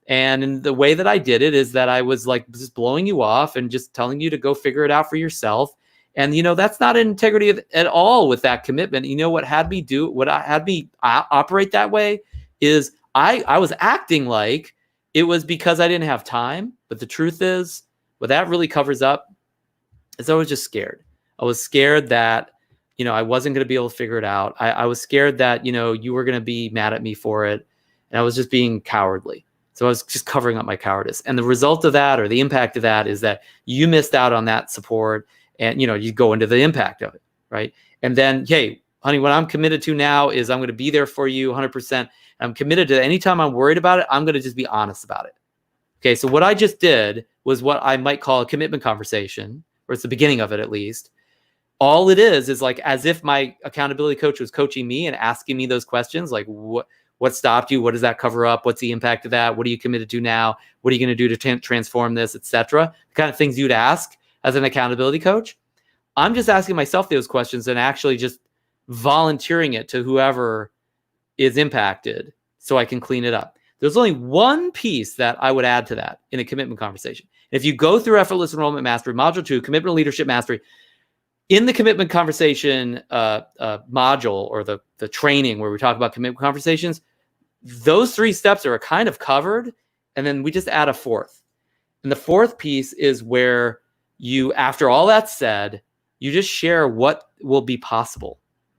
And the way that I did it is that I was like just blowing you off and just telling you to go figure it out for yourself. And, that's not integrity at all with that commitment. What had me operate that way is I was acting like it was because I didn't have time. But the truth is, what that really covers up is I was just scared. I was scared that, I wasn't going to be able to figure it out. I was scared that, you were going to be mad at me for it. And I was just being cowardly. So I was just covering up my cowardice. And the result of that, or the impact of that, is that you missed out on that support, and, you go into the impact of it, right? And then, hey, honey, what I'm committed to now is I'm going to be there for you 100%. I'm committed to anytime I'm worried about it, I'm going to just be honest about it. Okay, so what I just did was what I might call a commitment conversation, or it's the beginning of it at least. All it is like as if my accountability coach was coaching me and asking me those questions, like what stopped you? What does that cover up? What's the impact of that? What are you committed to now? What are you going to do to transform this, etc.? The kind of things you'd ask as an accountability coach. I'm just asking myself those questions and actually just volunteering it to whoever is impacted so I can clean it up. There's only one piece that I would add to that in a commitment conversation. If you go through Effortless Enrollment Mastery, Module 2, Commitment Leadership Mastery, in the commitment conversation module, or the training where we talk about commitment conversations, those 3 steps are kind of covered, and then we just add a 4th. And the 4th piece is where you, after all that's said, you just share what will be possible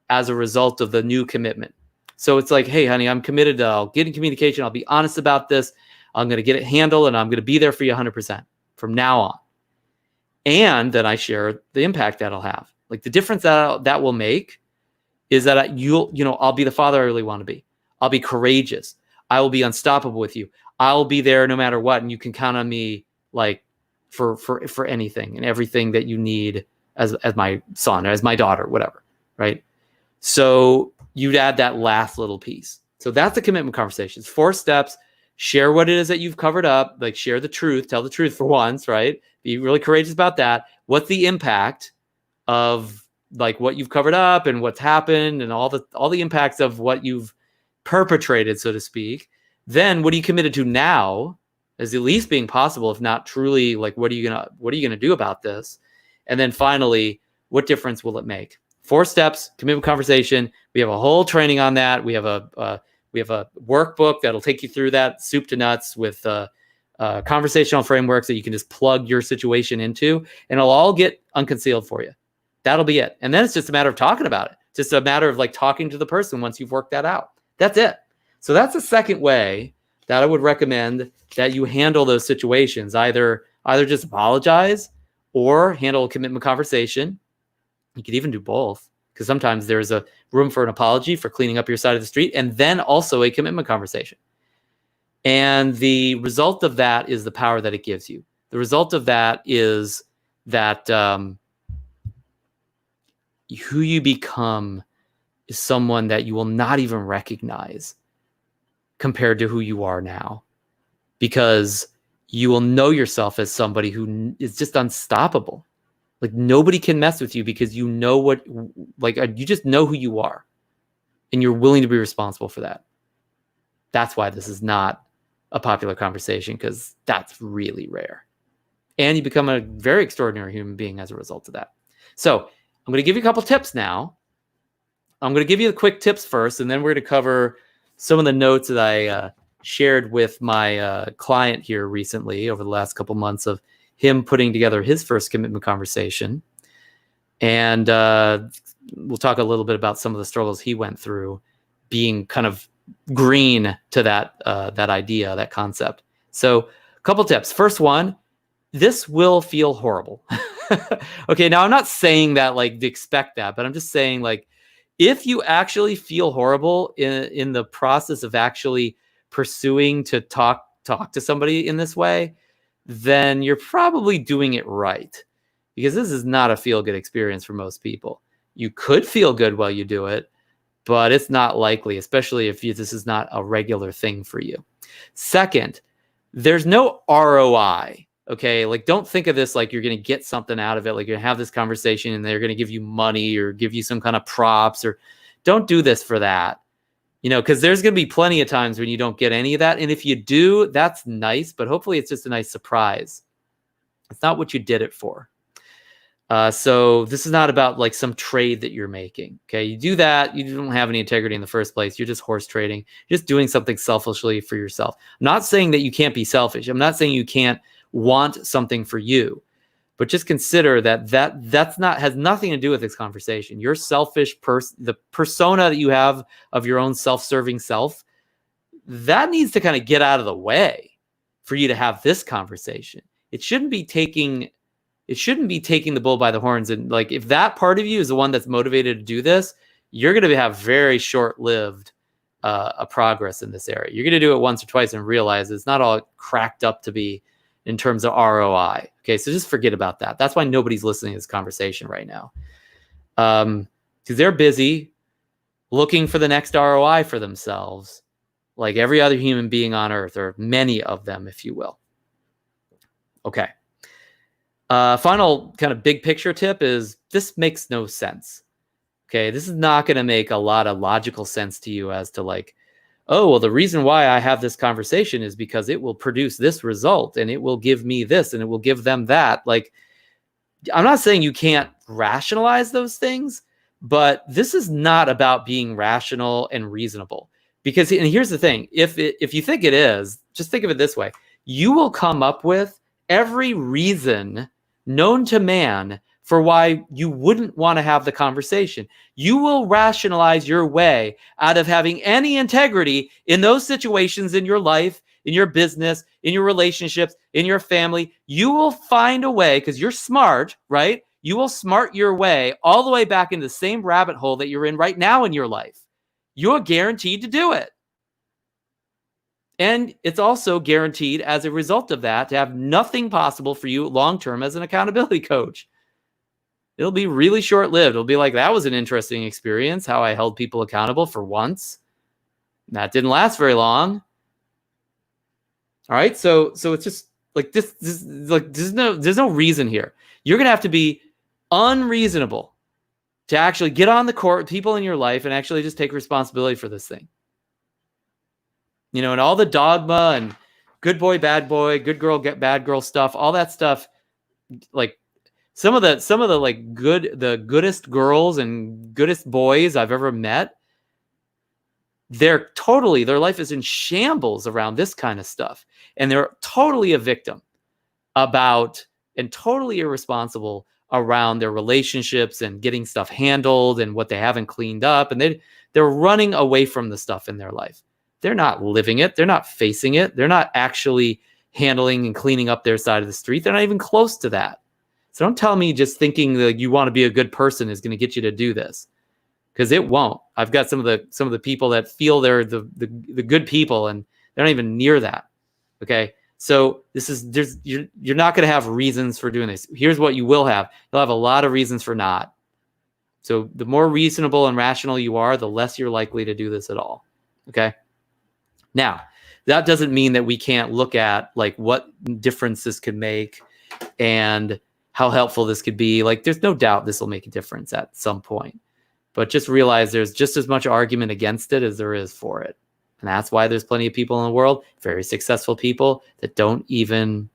as a result of the new commitment. So it's like, hey, honey, I'm committed to, I'll get in communication. I'll be honest about this. I'm going to get it handled, and I'm going to be there for you 100% from now on. And then I share the impact that'll have. Like the difference that will make is that I'll be the father I really want to be. I'll be courageous. I will be unstoppable with you. I'll be there no matter what. And you can count on me like for anything and everything that you need as my son, or as my daughter, whatever. Right. So you'd add that last little piece. So that's the commitment conversations. 4 steps. Share what it is that you've covered up. Like share the truth. Tell the truth for once, right? Be really courageous about that. What's the impact of like what you've covered up and what's happened and all the impacts of what you've perpetrated, so to speak. Then what are you committed to now as at least being possible, if not truly, like what are you gonna do about this? And then finally, what difference will it make? 4 steps, commitment conversation. We have a whole training on that. We have a workbook that'll take you through that soup to nuts with conversational frameworks that you can just plug your situation into, and it'll all get unconcealed for you. That'll be it. And then it's just a matter of talking about it. Just a matter of like talking to the person once you've worked that out. That's it. So that's the second way that I would recommend that you handle those situations. Either just apologize or handle a commitment conversation. You could even do both, because sometimes there's a room for an apology for cleaning up your side of the street, and then also a commitment conversation. And the result of that is the power that it gives you. The result of that is that who you become is someone that you will not even recognize compared to who you are now, because you will know yourself as somebody who is just unstoppable. Like nobody can mess with you because you know you just know who you are, and you're willing to be responsible for that. That's why this is not a popular conversation, because that's really rare. And you become a very extraordinary human being as a result of that. So I'm going to give you a couple tips now. I'm going to give you the quick tips first, and then we're going to cover some of the notes that I shared with my client here recently over the last couple months of him putting together his first commitment conversation. And we'll talk a little bit about some of the struggles he went through being kind of green to that idea, that concept. So a couple tips. First one, this will feel horrible. Okay, now I'm not saying that like to expect that, but I'm just saying like if you actually feel horrible in the process of actually pursuing to talk to somebody in this way, then you're probably doing it right, because this is not a feel-good experience for most people. You could feel good while you do it, but it's not likely, especially if this is not a regular thing for you. Second, there's no ROI. Okay, like don't think of this like you're going to get something out of it, like you're going to have this conversation and they're going to give you money or give you some kind of props, or don't do this for that. Because there's going to be plenty of times when you don't get any of that. And if you do, that's nice, but hopefully it's just a nice surprise. It's not what you did it for. So this is not about like some trade that you're making. Okay, you do that, you don't have any integrity in the first place. You're just horse trading. You're just doing something selfishly for yourself. I'm not saying that you can't be selfish. I'm not saying you can't want something for you, but just consider that has nothing to do with this conversation. Your selfish the persona that you have of your own self-serving self, that needs to kind of get out of the way for you to have this conversation. It shouldn't be taking the bull by the horns. And like, if that part of you is the one that's motivated to do this, you're going to have very short-lived progress in this area. You're going to do it once or twice and realize it's not all cracked up to be in terms of ROI. Okay, so just forget about that. That's why nobody's listening to this conversation right now. Because they're busy looking for the next ROI for themselves, like every other human being on earth, or many of them, if you will. Okay. Final kind of big picture tip is this makes no sense. Okay, this is not going to make a lot of logical sense to you as to like, oh, well, the reason why I have this conversation is because it will produce this result and it will give me this and it will give them that. Like, I'm not saying you can't rationalize those things, but this is not about being rational and reasonable. Because, and here's the thing, if you think it is, just think of it this way. You will come up with every reason known to man for why you wouldn't want to have the conversation. You will rationalize your way out of having any integrity in those situations in your life, in your business, in your relationships, in your family. You will find a way, because you're smart, right? You will smart your way all the way back into the same rabbit hole that you're in right now in your life. You're guaranteed to do it. And it's also guaranteed as a result of that to have nothing possible for you long-term as an accountability coach. It'll be really short-lived. It'll be like, that was an interesting experience, how I held people accountable for once. That didn't last very long. All right, so it's just like this like there's no reason here. You're gonna have to be unreasonable to actually get on the court with people in your life and actually just take responsibility for this thing. And all the dogma and good boy, good girl, bad girl stuff, all that stuff, like some of the like the goodest girls and goodest boys I've ever met, their life is in shambles around this kind of stuff. And they're totally a victim about and totally irresponsible around their relationships and getting stuff handled and what they haven't cleaned up. And they're running away from the stuff in their life. They're not living it. They're not facing it. They're not actually handling and cleaning up their side of the street. They're not even close to that. So don't tell me just thinking that you want to be a good person is going to get you to do this, because it won't. I've got some of the people that feel they're the good people, and they're not even near that. Okay, so you're not going to have reasons for doing this. Here's what you will have. You'll have a lot of reasons for not. So the more reasonable and rational you are, the less you're likely to do this at all. Okay. Now, that doesn't mean that we can't look at like what difference this could make and how helpful this could be. Like, there's no doubt this will make a difference at some point, but just realize there's just as much argument against it as there is for it. And that's why there's plenty of people in the world, very successful people, that they're not even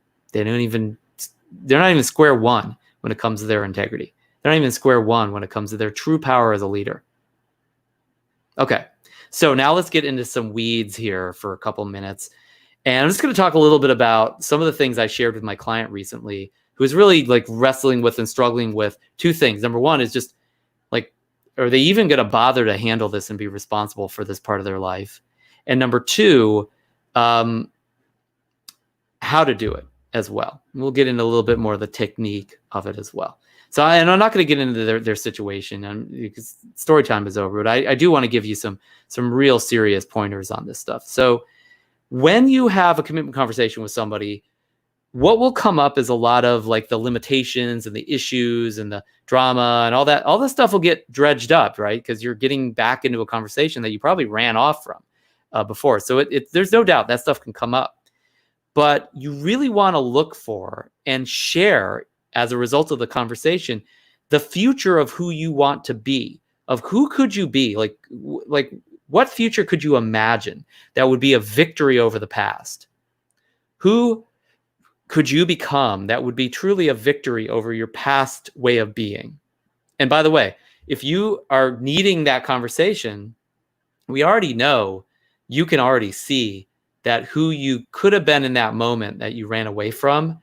square one when it comes to their integrity. They're not even square one when it comes to their true power as a leader. Okay. So now let's get into some weeds here for a couple minutes. And I'm just going to talk a little bit about some of the things I shared with my client recently, who is really like wrestling with and struggling with two things. Number one is just like, are they even going to bother to handle this and be responsible for this part of their life? And number two, how to do it as well. We'll get into a little bit more of the technique of it as well. So, and I'm not going to get into their situation because story time is over, but I do want to give you some real serious pointers on this stuff. So when you have a commitment conversation with somebody, what will come up is a lot of like the limitations and the issues and the drama and all that. All this stuff will get dredged up, right? Because you're getting back into a conversation that you probably ran off from before. So there's no doubt that stuff can come up. But you really want to look for and share, as a result of the conversation, the future of who you want to be, of who could you be, like what future could you imagine that would be a victory over the past? Who could you become that would be truly a victory over your past way of being? And by the way, if you are needing that conversation, we already know, you can already see that who you could have been in that moment that you ran away from,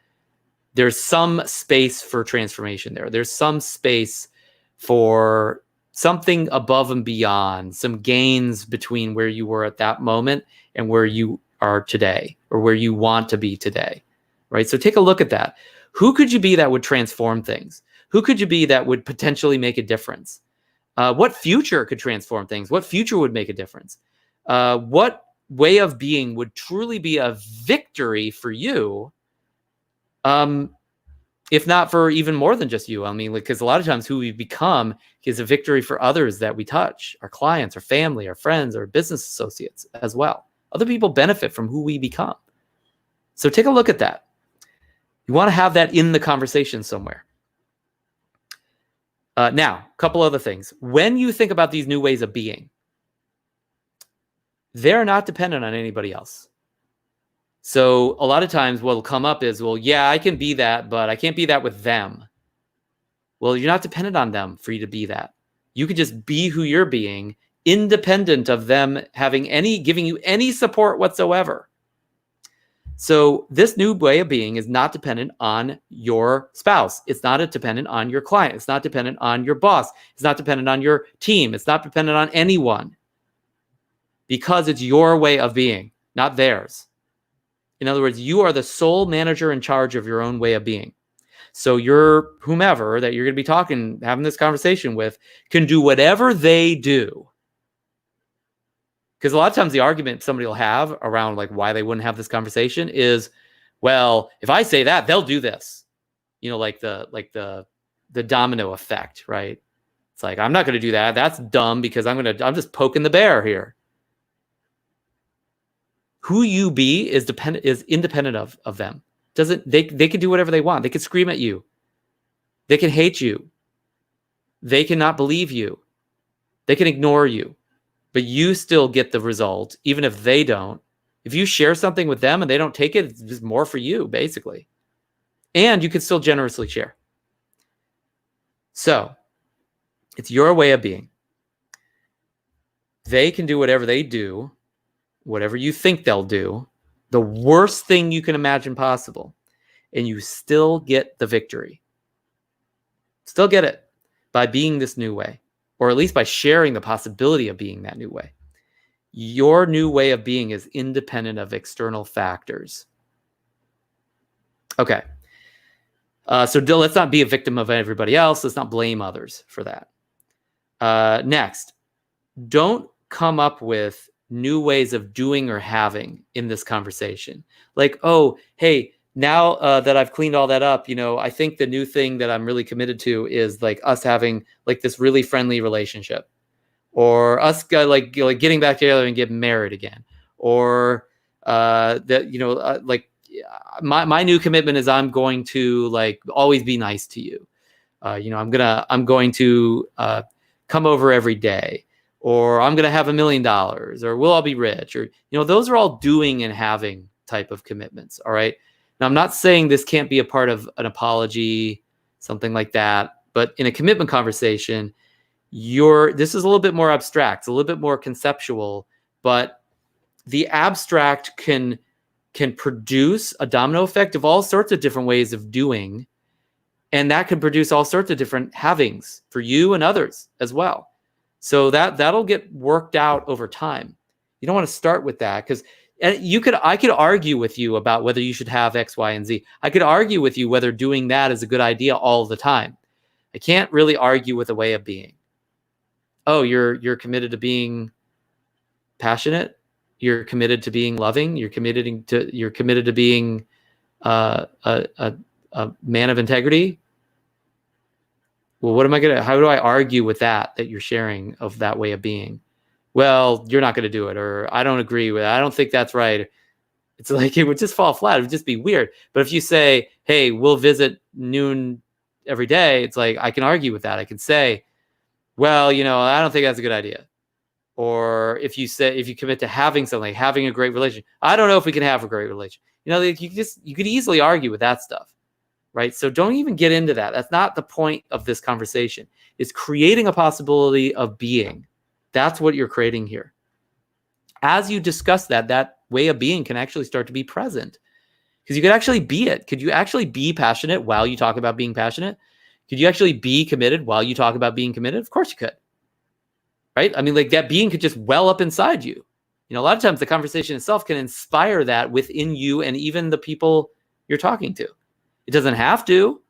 there's some space for transformation there. There's some space for something above and beyond, some gains between where you were at that moment and where you are today, or where you want to be today, right? So take a look at that. Who could you be that would transform things? Who could you be that would potentially make a difference? What future could transform things? What future would make a difference? What way of being would truly be a victory for you, if not for even more than just you? I mean, because a lot of times who we become is a victory for others that we touch, our clients, our family, our friends, our business associates as well. Other people benefit from who we become. So take a look at that. You want to have that in the conversation somewhere. Now, a couple other things. When you think about these new ways of being, they're not dependent on anybody else. So a lot of times what will come up is, well, yeah, I can be that, but I can't be that with them. Well, you're not dependent on them for you to be that. You could just be who you're being, independent of them giving you any support whatsoever. So this new way of being is not dependent on your spouse. It's not dependent on your client. It's not dependent on your boss. It's not dependent on your team. It's not dependent on anyone, because it's your way of being, not theirs. In other words, you are the sole manager in charge of your own way of being. So your whomever that you're going to be having this conversation with can do whatever they do. Because a lot of times the argument somebody will have around like why they wouldn't have this conversation is, well, if I say that, they'll do this. You know, like the domino effect, right? It's like, I'm not going to do that. That's dumb because I'm just poking the bear here. Who you be is independent of them. They can do whatever they want. They can scream at you. They can hate you. They cannot believe you. They can ignore you. But you still get the result, even if they don't. If you share something with them and they don't take it, it's just more for you, basically. And you can still generously share. So, it's your way of being. They can do whatever they do, whatever you think they'll do, the worst thing you can imagine possible, and you still get the victory. Still get it by being this new way, or at least by sharing the possibility of being that new way. Your new way of being is independent of external factors. Okay. So let's not be a victim of everybody else. Let's not blame others for that. Next, don't come up with new ways of doing or having in this conversation. Like, oh, hey, now that I've cleaned all that up, I think the new thing that I'm really committed to is like us having like this really friendly relationship, or us like getting back together and getting married again, or like my new commitment is I'm going to like always be nice to you. I'm going to come over every day, or I'm going to have $1 million, or we'll all be rich, or, those are all doing and having type of commitments. All right. Now, I'm not saying this can't be a part of an apology, something like that, but in a commitment conversation, this is a little bit more abstract, it's a little bit more conceptual, but the abstract can produce a domino effect of all sorts of different ways of doing And that could produce all sorts of different havings for you and others as well. So that'll get worked out over time. You don't want to start with that, because I could argue with you about whether you should have X, Y, and Z. I could argue with you whether doing that is a good idea all the time. I can't really argue with a way of being. Oh, you're committed to being passionate. You're committed to being loving. You're committed to being a man of integrity. Well, how do I argue with that you're sharing of that way of being? Well, you're not going to do it, or I don't agree with it. I don't think that's right. It's like, it would just fall flat. It would just be weird. But if you say, hey, we'll visit noon every day, it's like, I can argue with that. I can say, well, I don't think that's a good idea. Or if you commit to having something, having a great relationship, I don't know if we can have a great relationship. You could easily argue with that stuff, right? So don't even get into that. That's not the point of this conversation. It's creating a possibility of being. That's what you're creating here. As you discuss that way of being can actually start to be present, because you could actually be it. Could you actually be passionate while you talk about being passionate? Could you actually be committed while you talk about being committed? Of course you could. Right? I mean, like, that being could just well up inside you. A lot of times the conversation itself can inspire that within you and even the people you're talking to. It doesn't have to,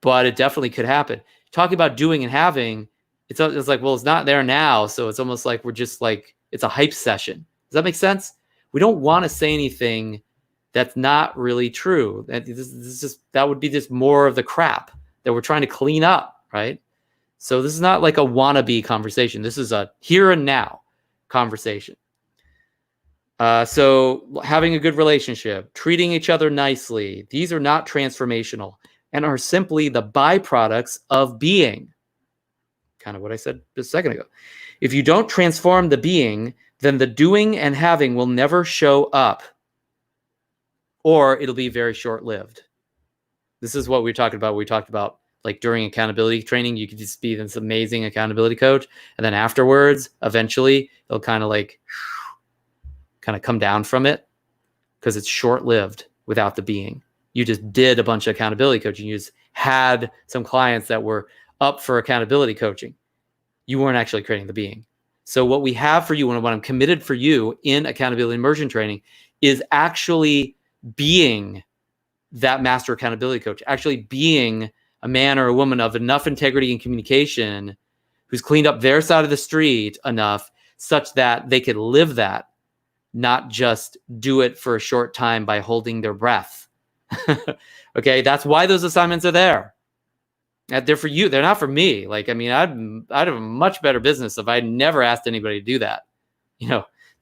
but it definitely could happen. Talking about doing and having, it's like, well, it's not there now. So it's almost like we're just like, it's a hype session. Does that make sense? We don't want to say anything that's not really true. That would be just more of the crap that we're trying to clean up, right? So this is not like a wannabe conversation. This is a here and now conversation. So having a good relationship, treating each other nicely, these are not transformational and are simply the byproducts of being. Kind of what I said just a second ago. If you don't transform the being, then the doing and having will never show up, or it'll be very short-lived. This is what we're talking about. We talked about, like, during accountability training, you could just be this amazing accountability coach. And then afterwards, eventually, it'll kind of come down from it, because it's short-lived without the being. You just did a bunch of accountability coaching. You just had some clients that were up for accountability coaching. You weren't actually creating the being. So what we have for you, and what I'm committed for you in accountability immersion training, is actually being that master accountability coach, actually being a man or a woman of enough integrity and communication who's cleaned up their side of the street enough such that they could live that, not just do it for a short time by holding their breath. Okay, that's why those assignments are there. They're for you. They're not for me. Like, I mean, I'd have a much better business if I never asked anybody to do that.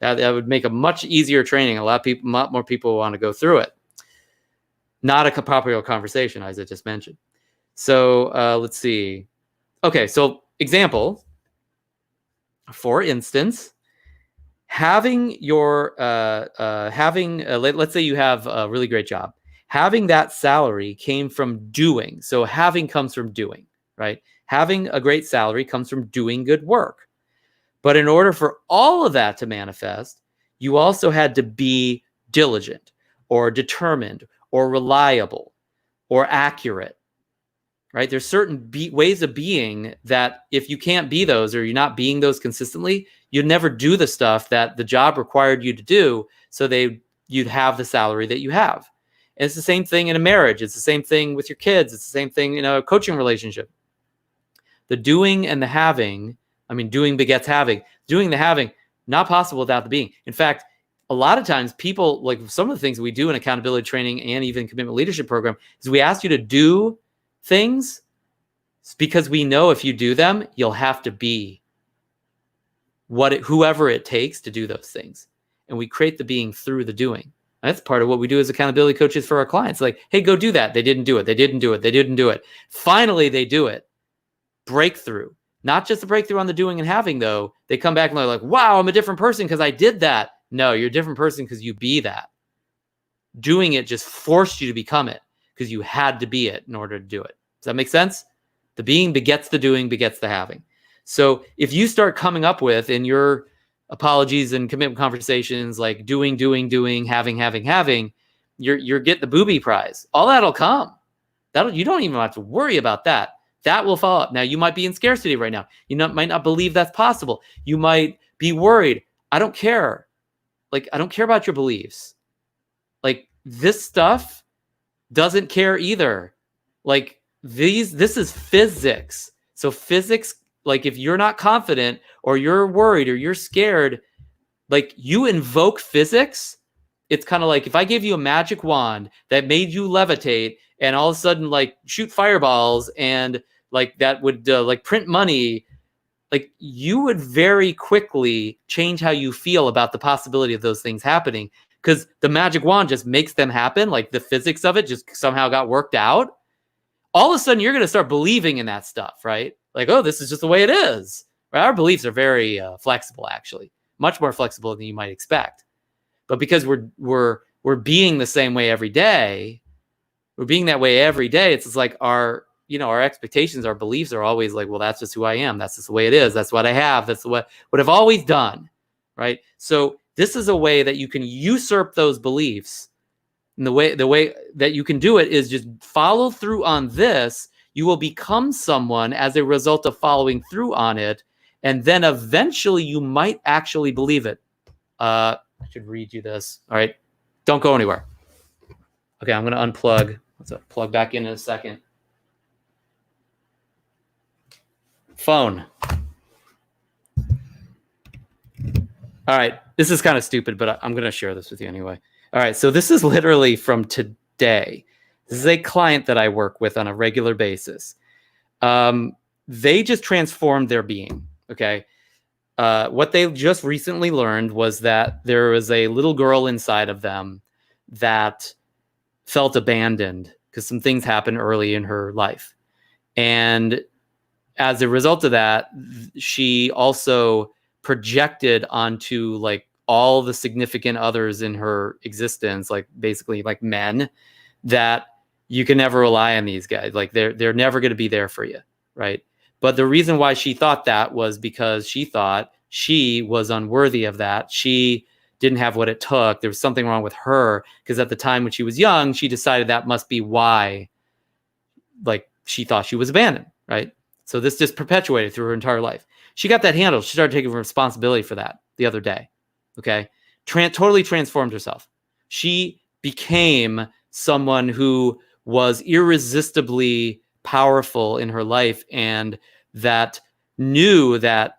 That would make a much easier training. A lot more people want to go through it. Not a popular conversation, as I just mentioned. So let's see. Okay, so example. For instance, having your let's say you have a really great job. Having that salary came from doing. So having comes from doing, right? Having a great salary comes from doing good work. But in order for all of that to manifest, you also had to be diligent or determined or reliable or accurate, right? There's certain ways of being that if you can't be those, or you're not being those consistently, you'd never do the stuff that the job required you to do, so you'd have the salary that you have. And it's the same thing in a marriage. It's the same thing with your kids. It's the same thing in a coaching relationship. The doing and the having, doing begets having. Doing the having, not possible without the being. In fact, a lot of times people, like, some of the things we do in accountability training and even commitment leadership program, is we ask you to do things because we know if you do them, you'll have to be whoever it takes to do those things. And we create the being through the doing. That's part of what we do as accountability coaches for our clients. Like, hey, go do that. They didn't do it. They didn't do it. They didn't do it. Finally, they do it. Breakthrough. Not just a breakthrough on the doing and having, though. They come back and they're like, wow, I'm a different person because I did that. No, you're a different person because you be that. Doing it just forced you to become it because you had to be it in order to do it. Does that make sense? The being begets the doing, begets the having. So if you start coming up with, in your apologies and commitment conversations, like doing, having, you're get the booby prize. All that'll come. You don't even have to worry about that. That will follow up. Now, you might be in scarcity right now. You might not believe that's possible. You might be worried. I don't care. Like, I don't care about your beliefs. Like, this stuff doesn't care either. Like, this is physics. So physics, like, if you're not confident or you're worried or you're scared, like, you invoke physics. It's kind of like if I gave you a magic wand that made you levitate and all of a sudden, like, shoot fireballs and like that would like print money, like, you would very quickly change how you feel about the possibility of those things happening, because the magic wand just makes them happen. Like, the physics of it just somehow got worked out. All of a sudden, you're going to start believing in that stuff, right? Like, oh, this is just the way it is. Right? Our beliefs are very flexible, actually, much more flexible than you might expect. But because we're being the same way every day, we're being that way every day. It's just like our expectations, our beliefs are always like, well, that's just who I am. That's just the way it is. That's what I have. That's what I've always done, right? So this is a way that you can usurp those beliefs. And the way that you can do it is just follow through on this. You will become someone as a result of following through on it. And then eventually you might actually believe it. I should read you this. All right. Don't go anywhere. Okay, I'm going to unplug. Let's plug back in a second. Phone. All right. This is kind of stupid, but I'm going to share this with you anyway. All right. So this is literally from today. This is a client that I work with on a regular basis. They just transformed their being. Okay. What they just recently learned was that there was a little girl inside of them that felt abandoned because some things happened early in her life. And as a result of that, she also projected onto like all the significant others in her existence, like basically like men, that you can never rely on these guys. Like they're never going to be there for you. Right. But the reason why she thought that was because she thought she was unworthy of that. She didn't have what it took. There was something wrong with her, because at the time when she was young, she decided that must be why, like, she thought she was abandoned, right? So this just perpetuated through her entire life. She got that handled. She started taking responsibility for that the other day, okay? Totally transformed herself. She became someone who was irresistibly powerful in her life, and that knew that,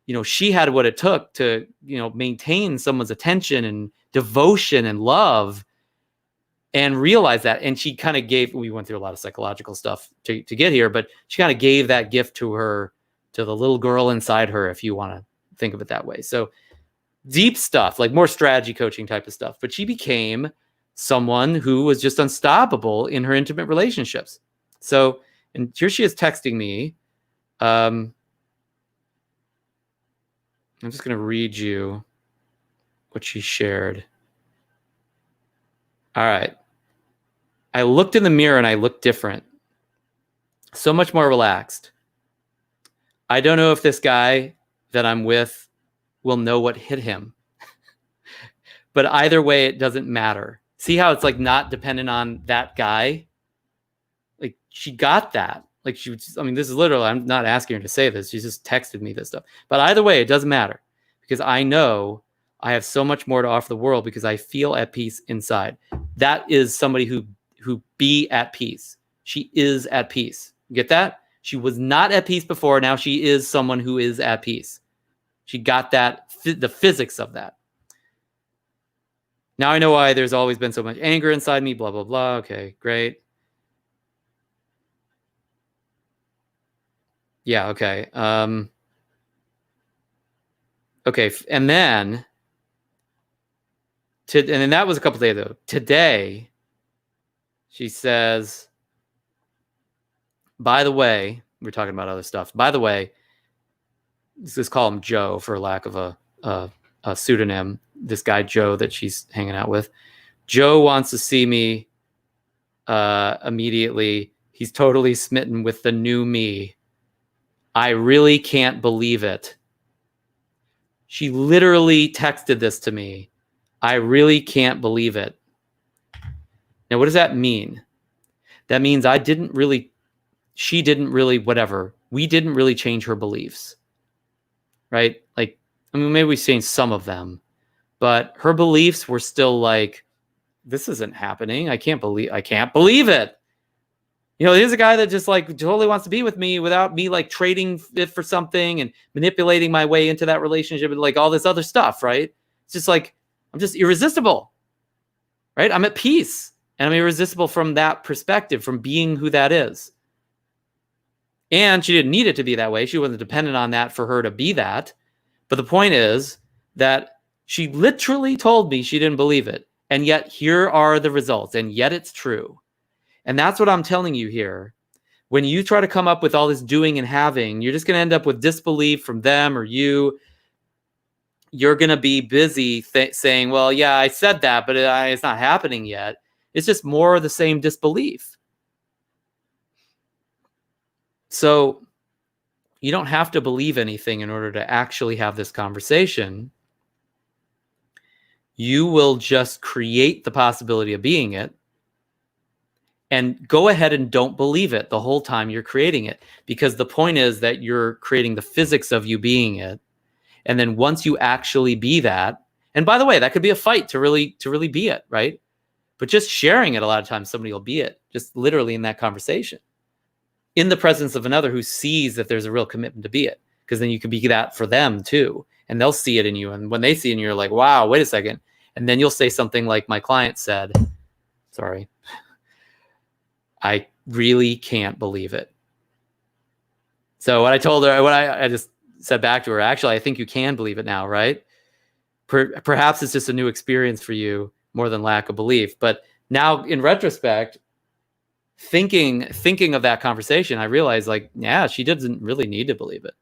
you know, she had what it took to, you know, maintain someone's attention and devotion and love, and realize that. And she kind of we went through a lot of psychological stuff to get here, but she kind of gave that gift to the little girl inside her, if you want to think of it that way. So deep stuff, like more strategy coaching type of stuff. But she became someone who was just unstoppable in her intimate relationships. So, and here she is texting me. I'm just going to read you what she shared. All right. I looked in the mirror and I looked different. So much more relaxed. I don't know if this guy that I'm with will know what hit him. But either way, it doesn't matter. See how it's like not dependent on that guy? Like, she got that. Like, she was, I mean, this is literally, I'm not asking her to say this. She just texted me this stuff. But either way, it doesn't matter, because I know I have so much more to offer the world because I feel at peace inside. That is somebody who be at peace. She is at peace. You get that? She was not at peace before. Now she is someone who is at peace. She got that, the physics of that. Now I know why there's always been so much anger inside me, blah, blah, blah. Okay, great. Yeah, okay. Okay, and then that was a couple days ago. Today, she says, by the way, we're talking about other stuff. By the way, let's just call him Joe for lack of a pseudonym. This guy, Joe, that she's hanging out with. Joe wants to see me immediately. He's totally smitten with the new me. I really can't believe it. She literally texted this to me. I really can't believe it. Now, what does that mean? that means she didn't really, whatever. We didn't really change her beliefs, right? Like, I mean, maybe we changed some of them, but her beliefs were still like, this isn't happening. I can't believe it. You know, here's a guy that just like totally wants to be with me without me like trading it for something and manipulating my way into that relationship and like all this other stuff, right? It's just like, I'm just irresistible, right? I'm at peace and I'm irresistible from that perspective, from being who that is. And she didn't need it to be that way. She wasn't dependent on that for her to be that. But the point is that she literally told me she didn't believe it. And yet here are the results. And yet it's true. And that's what I'm telling you here. When you try to come up with all this doing and having, you're just going to end up with disbelief from them or you. You're going to be busy saying, well, yeah, I said that, but it's not happening yet. It's just more of the same disbelief. So you don't have to believe anything in order to actually have this conversation. You will just create the possibility of being it and go ahead and don't believe it the whole time you're creating it, because the point is that you're creating the physics of you being it. And then once you actually be that, and by the way, that could be a fight to really be it, right? But just sharing it, a lot of times somebody will be it, just literally in that conversation, in the presence of another who sees that there's a real commitment to be it, because then you can be that for them too. And they'll see it in you. And when they see it in you, you're like, wow, wait a second. And then you'll say something like my client said, sorry, I really can't believe it. So what I told her, what I just said back to her, actually, I think you can believe it now, right? Perhaps it's just a new experience for you more than lack of belief. But now in retrospect, thinking of that conversation, I realized like, yeah, she doesn't really need to believe it.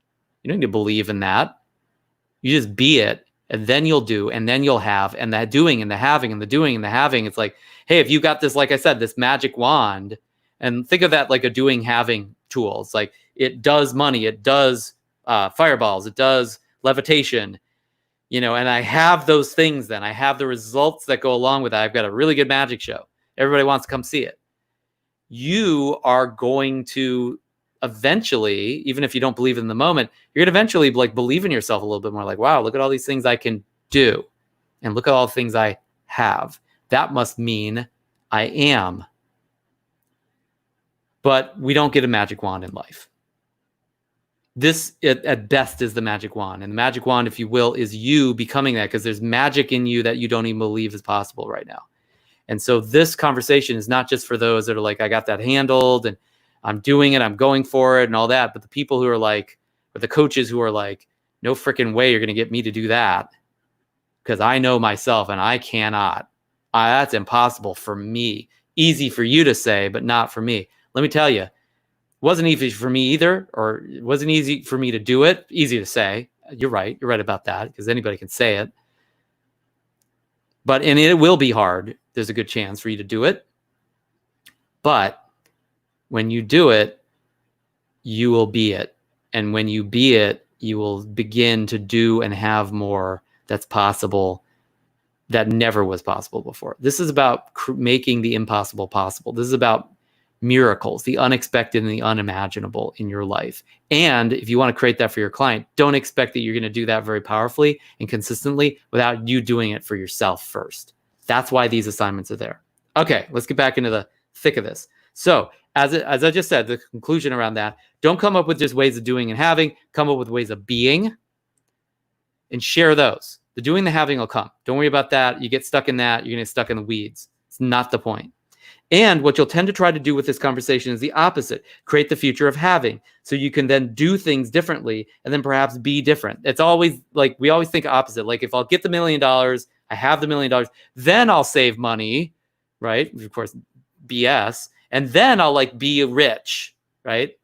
You don't need to believe in that. You just be it, and then you'll do, and then you'll have, and that doing and the having and the doing and the having. It's like, hey, if you got this, like I said, this magic wand, and think of that like a doing having tool. It's like it does money, it does fireballs, it does levitation, you know, and I have those things. Then I have the results that go along with that. I've got a really good magic show. Everybody wants to come see it. You are going to eventually, even if you don't believe in the moment, you're going to eventually like believe in yourself a little bit more, like, wow, look at all these things I can do. And look at all the things I have. That must mean I am. But we don't get a magic wand in life. This at best is the magic wand. And the magic wand, if you will, is you becoming that, because there's magic in you that you don't even believe is possible right now. And so this conversation is not just for those that are like, I got that handled and I'm doing it, I'm going for it and all that. But the people who are like, or the coaches who are like, no freaking way you're going to get me to do that, because I know myself and I cannot. That's impossible for me. Easy for you to say, but not for me. Let me tell you, it wasn't easy for me either, or it wasn't easy for me to do it. Easy to say. You're right about that, because anybody can say it. And it will be hard. There's a good chance for you to do it. But when you do it, you will be it. And when you be it, you will begin to do and have more that's possible that never was possible before. This is about making the impossible possible. This is about miracles, the unexpected and the unimaginable in your life. And if you want to create that for your client, don't expect that you're going to do that very powerfully and consistently without you doing it for yourself first. That's why these assignments are there. Okay, let's get back into the thick of this. So as I just said, the conclusion around that, don't come up with just ways of doing and having, come up with ways of being and share those. The doing, the having will come. Don't worry about that. You get stuck in that, you're going to get stuck in the weeds. It's not the point. And what you'll tend to try to do with this conversation is the opposite. Create the future of having, so you can then do things differently and then perhaps be different. It's always like, we always think opposite. Like if I'll get the $1 million, I have the $1 million, then I'll save money, right? Of course, BS. And then I'll like be rich, right?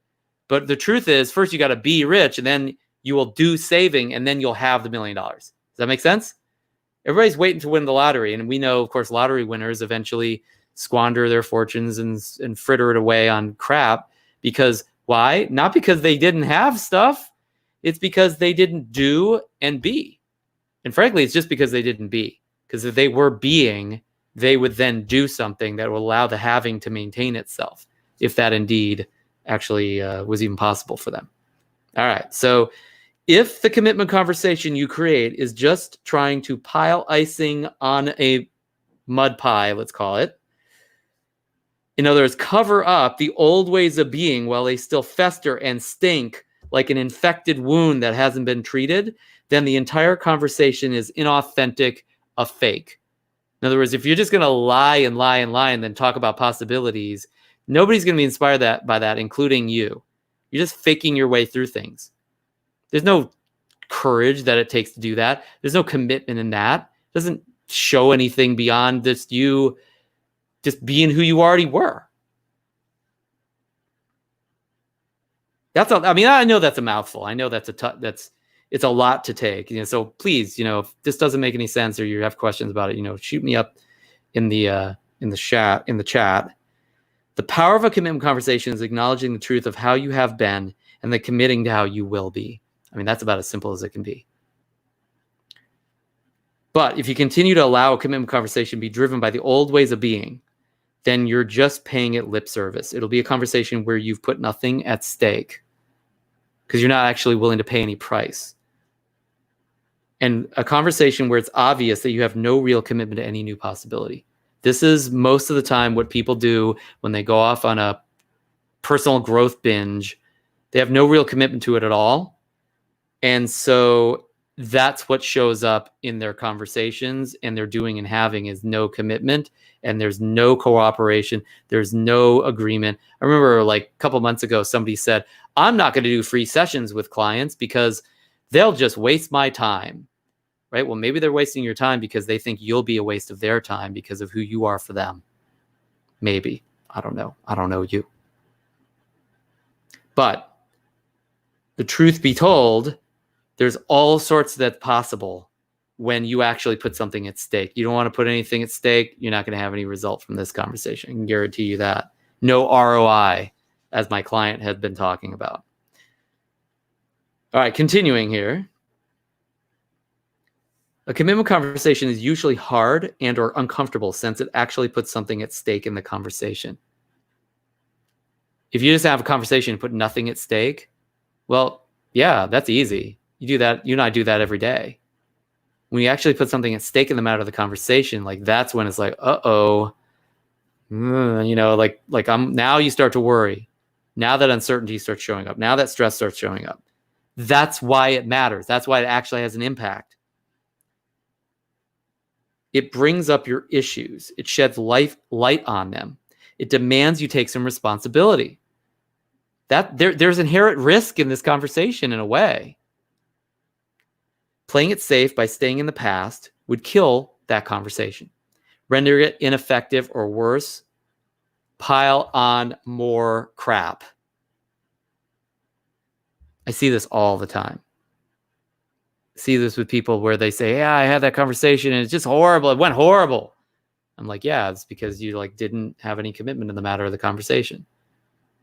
But the truth is, first you got to be rich, and then you will do saving, and then you'll have the $1 million. Does that make sense? Everybody's waiting to win the lottery. And we know, of course, lottery winners eventually squander their fortunes and fritter it away on crap. Because why? Not because they didn't have stuff. It's because they didn't do and be. And frankly, it's just because they didn't be. Because if they were being, they would then do something that will allow the having to maintain itself. if that indeed actually was even possible for them. All right. So if the commitment conversation you create is just trying to pile icing on a mud pie, let's call it, in other words, cover up the old ways of being while they still fester and stink like an infected wound that hasn't been treated, then the entire conversation is inauthentic, a fake. In other words, if you're just going to lie and lie and lie and then talk about possibilities, nobody's going to be inspired by that, including you. You're just faking your way through things. There's no courage that it takes to do that. There's no commitment in that. It doesn't show anything beyond just you just being who you already were. That's I mean, I know that's a mouthful. I know that's it's a lot to take. So please, if this doesn't make any sense or you have questions about it, shoot me up in the chat. The power of a commitment conversation is acknowledging the truth of how you have been and then committing to how you will be. I mean, that's about as simple as it can be. But if you continue to allow a commitment conversation to be driven by the old ways of being, then you're just paying it lip service. It'll be a conversation where you've put nothing at stake because you're not actually willing to pay any price. And a conversation where it's obvious that you have no real commitment to any new possibility. This is most of the time what people do when they go off on a personal growth binge. They have no real commitment to it at all. And so that's what shows up in their conversations and their doing and having is no commitment, and there's no cooperation. There's no agreement. I remember like a couple months ago, somebody said, I'm not going to do free sessions with clients because they'll just waste my time, right? Well, maybe they're wasting your time because they think you'll be a waste of their time because of who you are for them. Maybe. I don't know. I don't know you. But the truth be told, there's all sorts that's possible when you actually put something at stake. You don't want to put anything at stake. You're not going to have any result from this conversation. I can guarantee you that. No ROI, as my client had been talking about. All right, continuing here. A commitment conversation is usually hard and or uncomfortable since it actually puts something at stake in the conversation. If you just have a conversation and put nothing at stake, well, yeah, that's easy. You do that. You and I do that every day. When you actually put something at stake in the matter of the conversation, like that's when it's like, like I'm now you start to worry. Now that uncertainty starts showing up. Now that stress starts showing up. That's why it matters. That's why it actually has an impact. It brings up your issues. It sheds light on them. It demands you take some responsibility. There's inherent risk in this conversation in a way. Playing it safe by staying in the past would kill that conversation, render it ineffective or worse, pile on more crap. I see this all the time. I see this with people where they say, yeah, I had that conversation and it's just horrible. It went horrible. I'm like, yeah, it's because you didn't have any commitment in the matter of the conversation.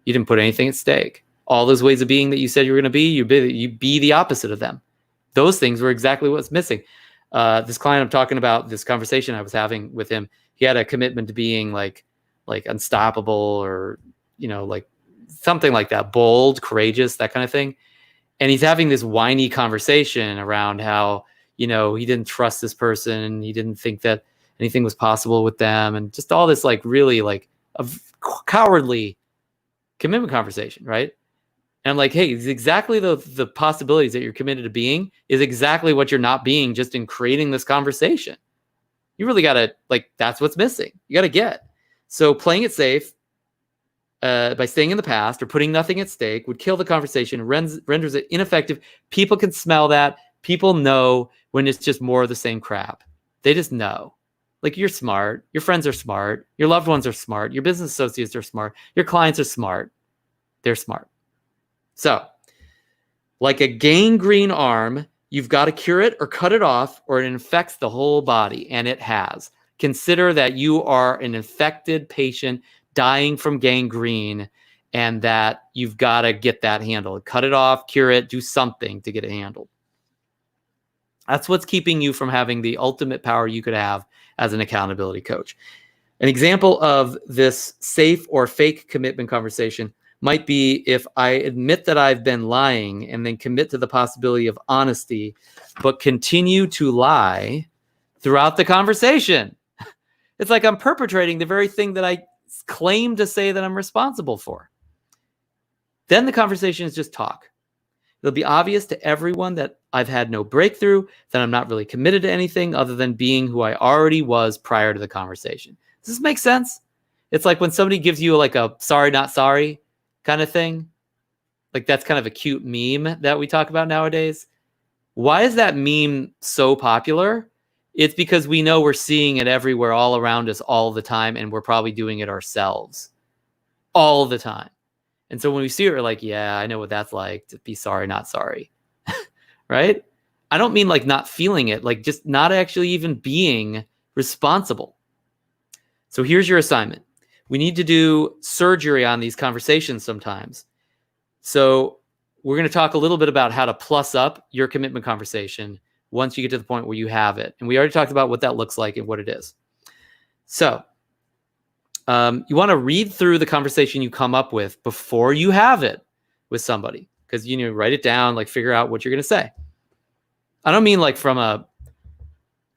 You didn't put anything at stake. All those ways of being that you said you were going to be, you be the opposite of them. Those things were exactly what's missing. This client I'm talking about, this conversation I was having with him, he had a commitment to being like unstoppable or, like something like that, bold, courageous, that kind of thing. And he's having this whiny conversation around how, he didn't trust this person. He didn't think that anything was possible with them. And just all this really a cowardly commitment conversation, right? And I'm like, hey, it's exactly the possibilities that you're committed to being is exactly what you're not being just in creating this conversation. You really got to, that's what's missing. You got to get. So playing it safe by staying in the past or putting nothing at stake would kill the conversation, renders it ineffective. People can smell that. People know when it's just more of the same crap. They just know. You're smart. Your friends are smart. Your loved ones are smart. Your business associates are smart. Your clients are smart. They're smart. So, like a gangrene arm, you've got to cure it or cut it off or it infects the whole body, and it has. Consider that you are an infected patient dying from gangrene and that you've got to get that handled. Cut it off, cure it, do something to get it handled. That's what's keeping you from having the ultimate power you could have as an accountability coach. An example of this safe or fake commitment conversation might be if I admit that I've been lying and then commit to the possibility of honesty, but continue to lie throughout the conversation. It's like I'm perpetrating the very thing that I claim to say that I'm responsible for. Then the conversation is just talk. It'll be obvious to everyone that I've had no breakthrough, that I'm not really committed to anything other than being who I already was prior to the conversation. Does this make sense? It's like when somebody gives you like a sorry, not sorry kind of thing. Like that's kind of a cute meme that we talk about nowadays. Why is that meme so popular? It's because we know we're seeing it everywhere, all around us all the time, and we're probably doing it ourselves all the time. And so when we see it, we're like, yeah, I know what that's like, to be sorry, not sorry, right? I don't mean like not feeling it, like just not actually even being responsible. So here's your assignment. We need to do surgery on these conversations sometimes. So we're going to talk a little bit about how to plus up your commitment conversation once you get to the point where you have it. And we already talked about what that looks like and what it is. So you want to read through the conversation you come up with before you have it with somebody, because you need to write it down, like figure out what you're going to say. I don't mean like from a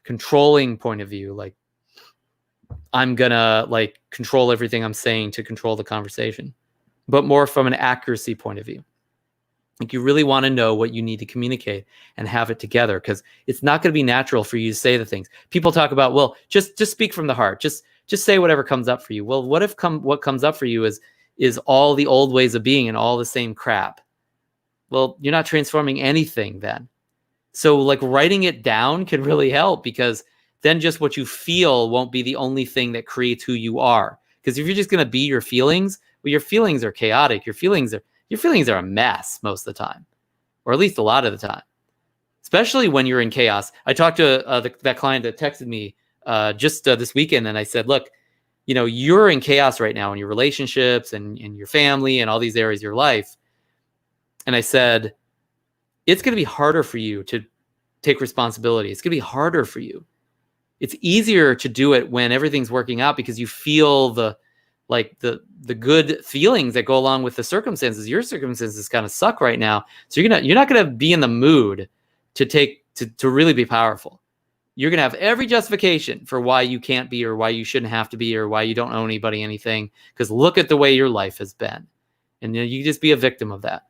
controlling point of view, like I'm going to like control everything I'm saying to control the conversation, but more from an accuracy point of view. Like you really want to know what you need to communicate and have it together, because it's not going to be natural for you to say the things. People talk about, well, just speak from the heart. Just say whatever comes up for you. Well, what if what comes up for you is all the old ways of being and all the same crap? Well, you're not transforming anything then. So like writing it down can really help, because then just what you feel won't be the only thing that creates who you are. Because if you're just going to be your feelings, well, your feelings are chaotic. Your feelings are a mess most of the time, or at least a lot of the time, especially when you're in chaos. I talked to that client that texted me just this weekend, and I said, look, you're in chaos right now in your relationships and in your family and all these areas of your life. And I said, it's going to be harder for you to take responsibility. It's going to be harder for you. It's easier to do it when everything's working out, because you feel the good feelings that go along with the circumstances. Your circumstances kind of suck right now. So you're not going to be in the mood to really be powerful. You're going to have every justification for why you can't be, or why you shouldn't have to be, or why you don't owe anybody anything. Because look at the way your life has been. And you just be a victim of that.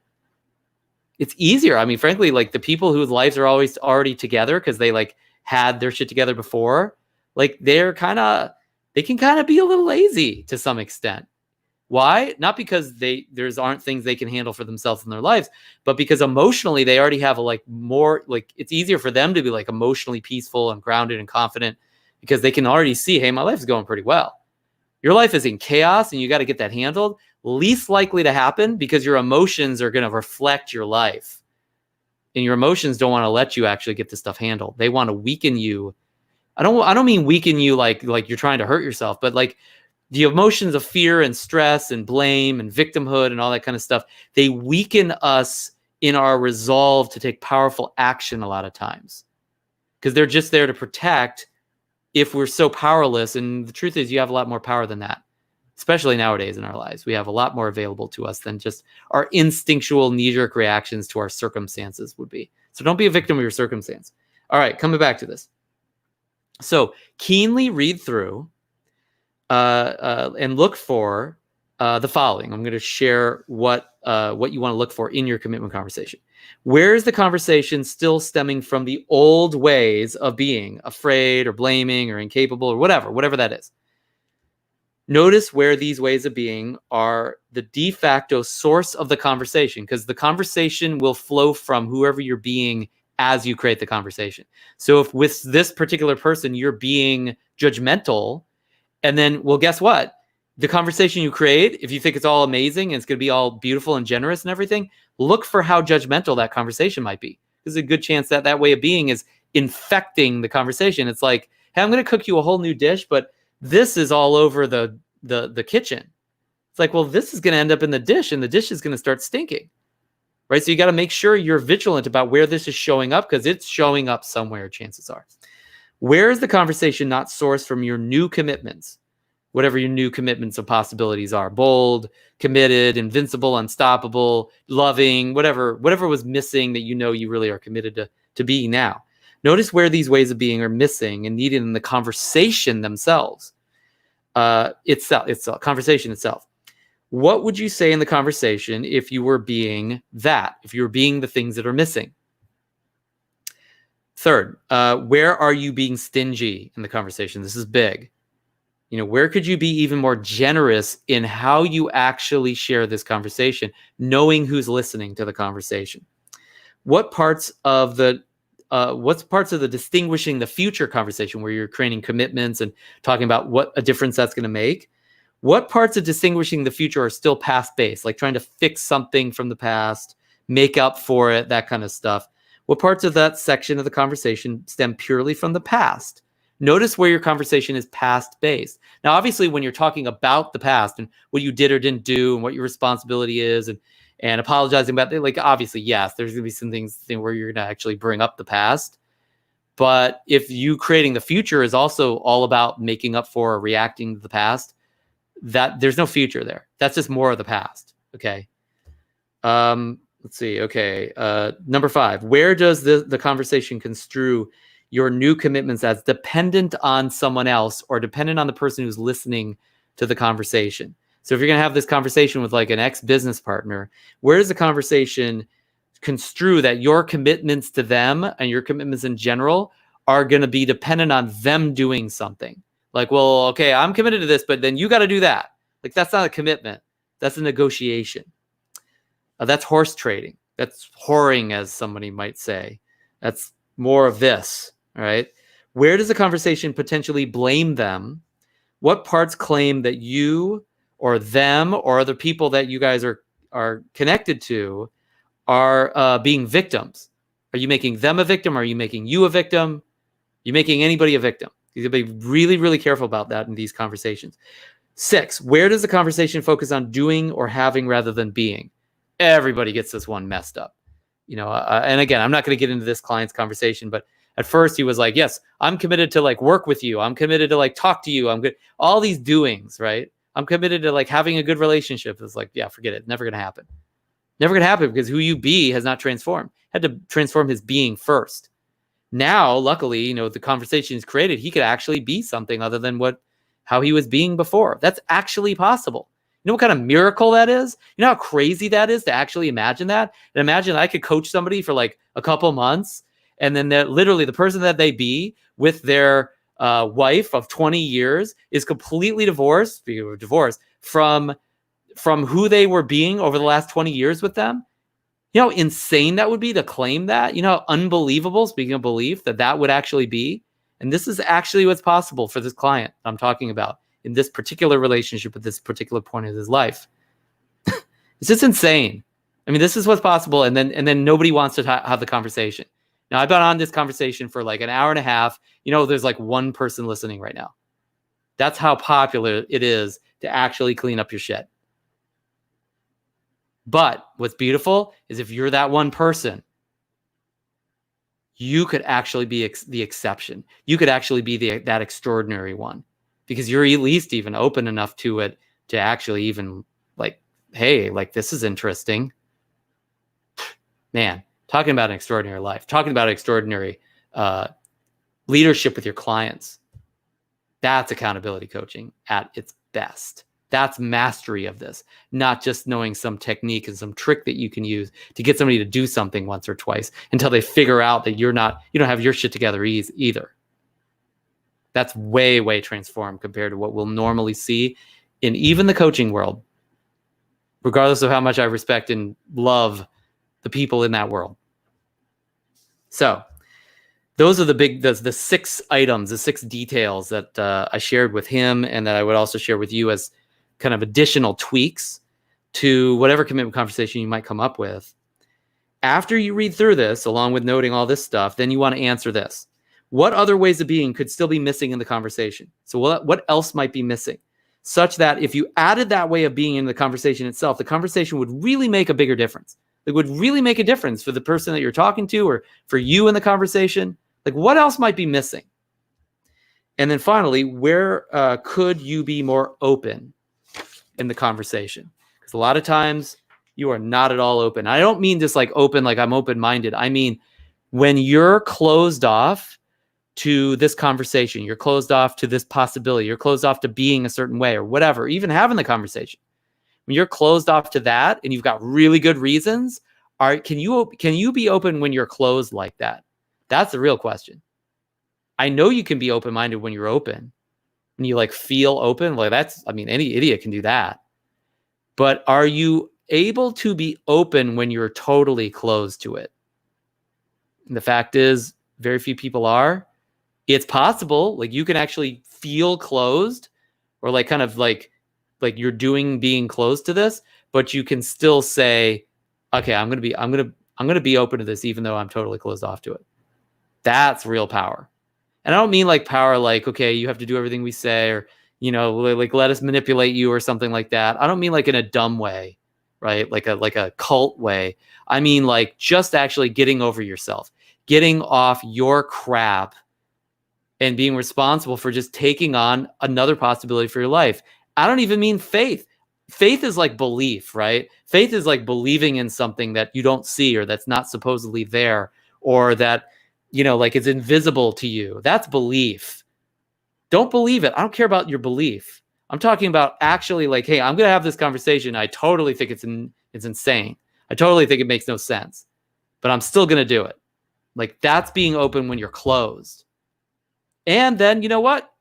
It's easier. I mean, frankly, like the people whose lives are always already together because they like had their shit together before, like they can kind of be a little lazy to some extent. Why? Not because there's aren't things they can handle for themselves in their lives, but because emotionally they already have it's easier for them to be like emotionally peaceful and grounded and confident, because they can already see, hey, my life is going pretty well. Your life is in chaos and you got to get that handled. Least likely to happen, because your emotions are going to reflect your life. And your emotions don't want to let you actually get this stuff handled. They want to weaken you. I don't mean weaken you like you're trying to hurt yourself, but like the emotions of fear and stress and blame and victimhood and all that kind of stuff, they weaken us in our resolve to take powerful action a lot of times, because they're just there to protect if we're so powerless. And the truth is, you have a lot more power than that, especially nowadays in our lives. We have a lot more available to us than just our instinctual knee-jerk reactions to our circumstances would be. So don't be a victim of your circumstance. All right, coming back to this. So keenly read through and look for the following. I'm going to share what you want to look for in your commitment conversation. Where is the conversation still stemming from the old ways of being, afraid or blaming or incapable or whatever that is? Notice where these ways of being are the de facto source of the conversation, because the conversation will flow from whoever you're being as you create the conversation. So if with this particular person, you're being judgmental, and then, well, guess what? The conversation you create, if you think it's all amazing and it's going to be all beautiful and generous and everything, look for how judgmental that conversation might be. There's a good chance that that way of being is infecting the conversation. It's like, hey, I'm going to cook you a whole new dish, but this is all over the kitchen. It's like, well, this is going to end up in the dish, and the dish is going to start stinking. Right? So you got to make sure you're vigilant about where this is showing up, because it's showing up somewhere, chances are. Where is the conversation not sourced from your new commitments? whatever your new commitments and possibilities are. Bold, committed, invincible, unstoppable, loving, whatever was missing that you really are committed to being now. Notice where these ways of being are missing and needed in the conversation themselves. It's a conversation itself. What would you say in the conversation if you were being that, if you were being the things that are missing? Third, where are you being stingy in the conversation? This is big. Where could you be even more generous in how you actually share this conversation, knowing who's listening to the conversation? What parts of the distinguishing the future conversation where you're creating commitments and talking about what a difference that's going to make? What parts of distinguishing the future are still past-based, like trying to fix something from the past, make up for it, that kind of stuff? What parts of that section of the conversation stem purely from the past? Notice where your conversation is past-based. Now, obviously, when you're talking about the past and what you did or didn't do and what your responsibility is and apologizing about it, like, obviously, yes, there's going to be some things where you're going to actually bring up the past. But if you creating the future is also all about making up for or reacting to the past, that there's no future there. That's just more of the past. Okay. Let's see. Okay. Number 5, where does the conversation construe your new commitments as dependent on someone else or dependent on the person who's listening to the conversation? So if you're going to have this conversation with like an ex-business partner, where does the conversation construe that your commitments to them and your commitments in general are going to be dependent on them doing something? Like, well, okay, I'm committed to this, but then you got to do that. Like, that's not a commitment. That's a negotiation. That's horse trading. That's whoring, as somebody might say. That's more of this, all right? Where does the conversation potentially blame them? What parts claim that you or them or other people that you guys are connected to are being victims? Are you making them a victim? Are you making you a victim? Are you making anybody a victim? You have to be really, really careful about that in these conversations. 6, where does the conversation focus on doing or having rather than being? Everybody gets this one messed up. And again, I'm not going to get into this client's conversation, but at first he was like, yes, I'm committed to like work with you. I'm committed to like talk to you. I'm good. All these doings, right? I'm committed to like having a good relationship. It's like, yeah, forget it. Never going to happen. Never going to happen because who you be has not transformed. Had to transform his being first. Now, luckily, the conversation is created. He could actually be something other than how he was being before. That's actually possible. You know what kind of miracle that is? You know how crazy that is to actually imagine that? And imagine I could coach somebody for like a couple months, and then literally the person that they be with their wife of 20 years is completely divorced, speaking of divorce, from who they were being over the last 20 years with them. You know how insane that would be to claim that? You know how unbelievable, speaking of belief, that would actually be? And this is actually what's possible for this client I'm talking about in this particular relationship at this particular point in his life. It's just insane. I mean, this is what's possible. And then nobody wants to have the conversation. Now, I've been on this conversation for like an hour and a half. There's like one person listening right now. That's how popular it is to actually clean up your shit. But what's beautiful is if you're that one person, you could actually be the exception. You could actually be that extraordinary one because you're at least even open enough to it to actually even like, hey, like this is interesting. Man, talking about an extraordinary life, talking about extraordinary leadership with your clients. That's accountability coaching at its best. That's mastery of this, not just knowing some technique and some trick that you can use to get somebody to do something once or twice until they figure out that you don't have your shit together either. That's way, way transformed compared to what we'll normally see in even the coaching world, regardless of how much I respect and love the people in that world. So those are the 6 items, the 6 details that I shared with him and that I would also share with you as kind of additional tweaks to whatever commitment conversation you might come up with. After you read through this, along with noting all this stuff, then you want to answer this. What other ways of being could still be missing in the conversation? So what else might be missing? Such that if you added that way of being in the conversation itself, the conversation would really make a bigger difference. It would really make a difference for the person that you're talking to or for you in the conversation. Like what else might be missing? And then finally, where could you be more open in the conversation? Because a lot of times you are not at all open. I don't mean just like open, like I'm open-minded. I mean, when you're closed off to this conversation, you're closed off to this possibility, you're closed off to being a certain way or whatever, even having the conversation. When you're closed off to that and you've got really good reasons, can you be open when you're closed like that? That's the real question. I know you can be open-minded when you're open. When you like feel open, like any idiot can do that. But are you able to be open when you're totally closed to it? And the fact is, very few people are. It's possible, like you can actually feel closed or like kind of like you're being closed to this, but you can still say, okay, I'm going to be open to this even though I'm totally closed off to it. That's real power. And I don't mean like power, like, okay, you have to do everything we say or, like let us manipulate you or something like that. I don't mean like in a dumb way, right? Like a cult way. I mean like just actually getting over yourself, getting off your crap and being responsible for just taking on another possibility for your life. I don't even mean faith. Faith is like belief, right? Faith is like believing in something that you don't see or that's not supposedly there or that, like it's invisible to you. That's belief. Don't believe it. I don't care about your belief. I'm talking about actually like, hey, I'm going to have this conversation. I totally think it's insane. I totally think it makes no sense, but I'm still going to do it. Like that's being open when you're closed. And then, you know what?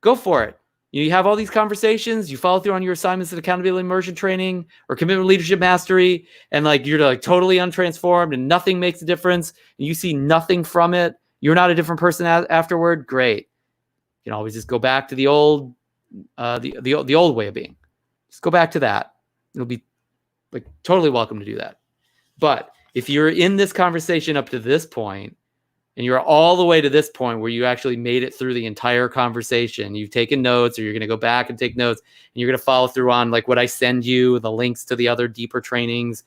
Go for it. You have all these conversations, you follow through on your assignments at Accountability Immersion Training or Commitment Leadership Mastery, and like you're like totally untransformed and nothing makes a difference, and you see nothing from it. You're not a different person afterward. Great. You can always just go back to the old the old way of being. Just go back to that. It'll be like totally welcome to do that. But if you're in this conversation up to this point, and you're all the way to this point where you actually made it through the entire conversation, you've taken notes or you're going to go back and take notes and you're going to follow through on like what I send you, the links to the other deeper trainings,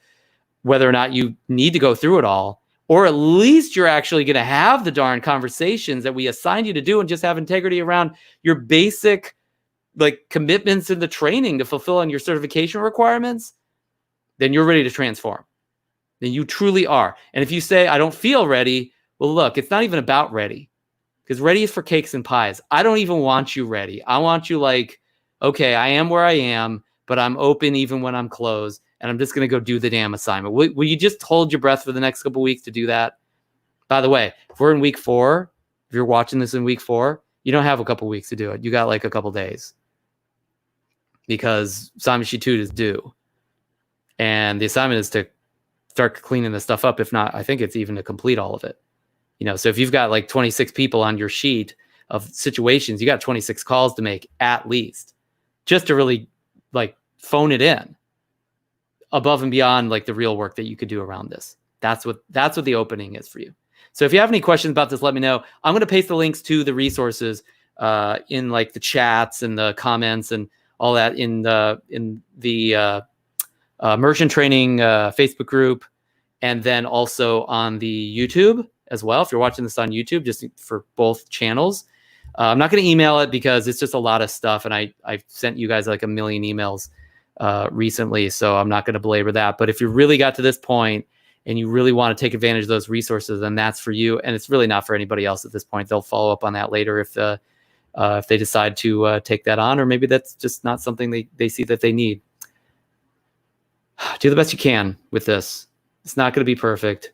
whether or not you need to go through it all, or at least you're actually going to have the darn conversations that we assigned you to do and just have integrity around your basic like commitments in the training to fulfill on your certification requirements, then you're ready to transform. Then you truly are. And if you say, I don't feel ready, well, look, it's not even about ready because ready is for cakes and pies. I don't even want you ready. I want you like, okay, I am where I am, but I'm open even when I'm closed. And I'm just going to go do the damn assignment. Will you just hold your breath for the next couple of weeks to do that? By the way, if we're in week 4, if you're watching this in week 4, you don't have a couple of weeks to do it. You got like a couple days because assignment sheet 2 is due. And the assignment is to start cleaning the stuff up. If not, I think it's even to complete all of it. So if you've got like 26 people on your sheet of situations, you got 26 calls to make at least just to really like phone it in above and beyond like the real work that you could do around this. That's what the opening is for you. So if you have any questions about this, let me know. I'm going to paste the links to the resources in like the chats and the comments and all that in the Immersion Training Facebook group, and then also on the YouTube as well. If you're watching this on YouTube, just for both channels. I'm not going to email it because it's just a lot of stuff. And I've sent you guys like a million emails recently, so I'm not going to belabor that. But if you really got to this point and you really want to take advantage of those resources, then that's for you. And it's really not for anybody else at this point. They'll follow up on that later if they decide to take that on, or maybe that's just not something they see that they need. Do the best you can with this. It's not going to be perfect.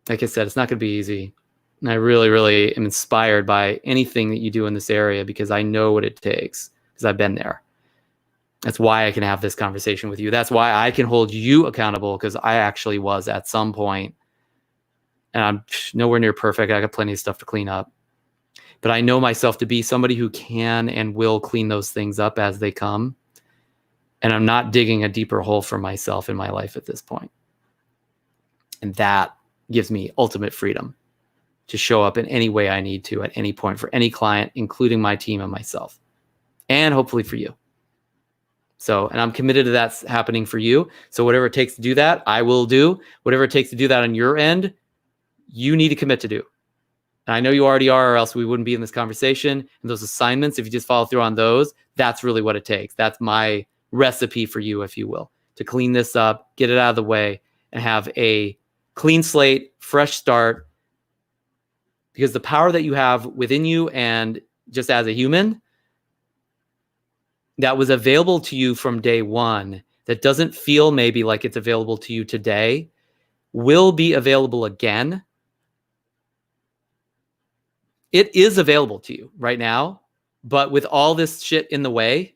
Like I said, it's not going to be easy. And I really, really am inspired by anything that you do in this area because I know what it takes because I've been there. That's why I can have this conversation with you. That's why I can hold you accountable because I actually was at some point, and I'm nowhere near perfect. I got plenty of stuff to clean up. But I know myself to be somebody who can and will clean those things up as they come. And I'm not digging a deeper hole for myself in my life at this point. And that gives me ultimate freedom to show up in any way I need to at any point for any client, including my team and myself, and hopefully for you. So, and I'm committed to that happening for you. So whatever it takes to do that, I will do. Whatever it takes to do that on your end, you need to commit to do. And I know you already are, or else we wouldn't be in this conversation. And those assignments, if you just follow through on those, that's really what it takes. That's my recipe for you, if you will, to clean this up, get it out of the way, and have a clean slate, fresh start. Because the power that you have within you and just as a human that was available to you from day one, that doesn't feel maybe like it's available to you today, will be available again. It is available to you right now, but with all this shit in the way,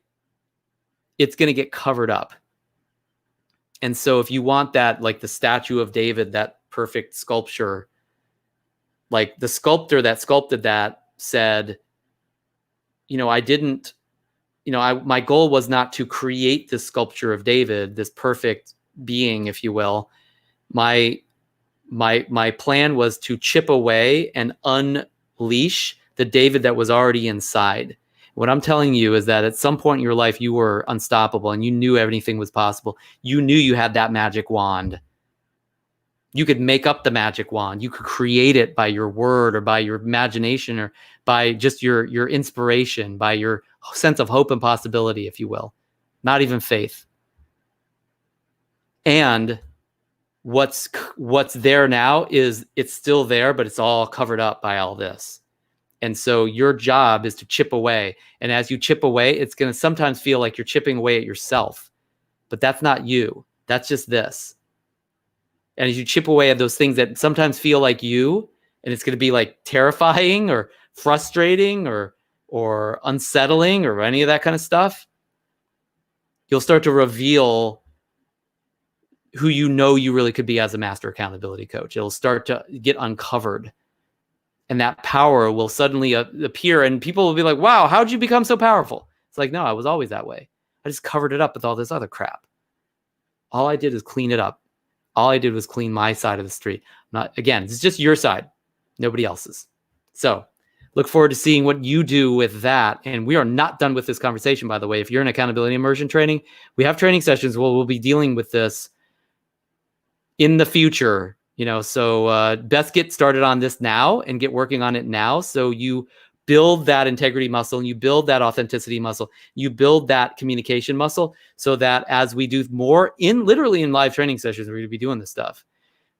it's going to get covered up. And so if you want that, like the statue of David, that perfect sculpture, like the sculptor that sculpted that said, I didn't, my goal was not to create this sculpture of David, this perfect being, if you will. My plan was to chip away and unleash the David that was already inside. What I'm telling you is that at some point in your life, you were unstoppable and you knew everything was possible. You knew you had that magic wand. You could make up the magic wand. You could create it by your word or by your imagination or by just your inspiration, by your sense of hope and possibility, if you will. Not even faith. And what's there now is it's still there, but it's all covered up by all this. And so your job is to chip away. And as you chip away, it's going to sometimes feel like you're chipping away at yourself. But that's not you. That's just this. And as you chip away at those things that sometimes feel like you, and it's going to be like terrifying or frustrating or unsettling or any of that kind of stuff, you'll start to reveal who you really could be as a master accountability coach. It'll start to get uncovered. And that power will suddenly appear, and people will be like, wow, how'd you become so powerful? It's like, no, I was always that way. I just covered it up with all this other crap. All I did is clean it up. All I did was clean my side of the street. Again, it's just your side, nobody else's. So look forward to seeing what you do with that. And we are not done with this conversation, by the way. If you're in accountability immersion training, we have training sessions where we'll be dealing with this in the future. So best get started on this now and get working on it now. So you build that integrity muscle and you build that authenticity muscle. You build that communication muscle so that as we do more literally in live training sessions, we're going to be doing this stuff,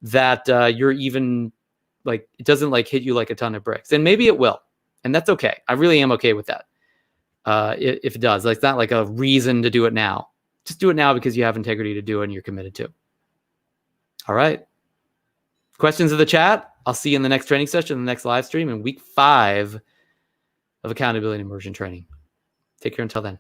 that you're even like, it doesn't like hit you like a ton of bricks. And maybe it will. And that's okay. I really am okay with that. If it does, like, it's not like a reason to do it now. Just do it now because you have integrity to do it and you're committed to. All right. Questions in the chat? I'll see you in the next training session, the next live stream in week 5 of Accountability Immersion Training. Take care until then.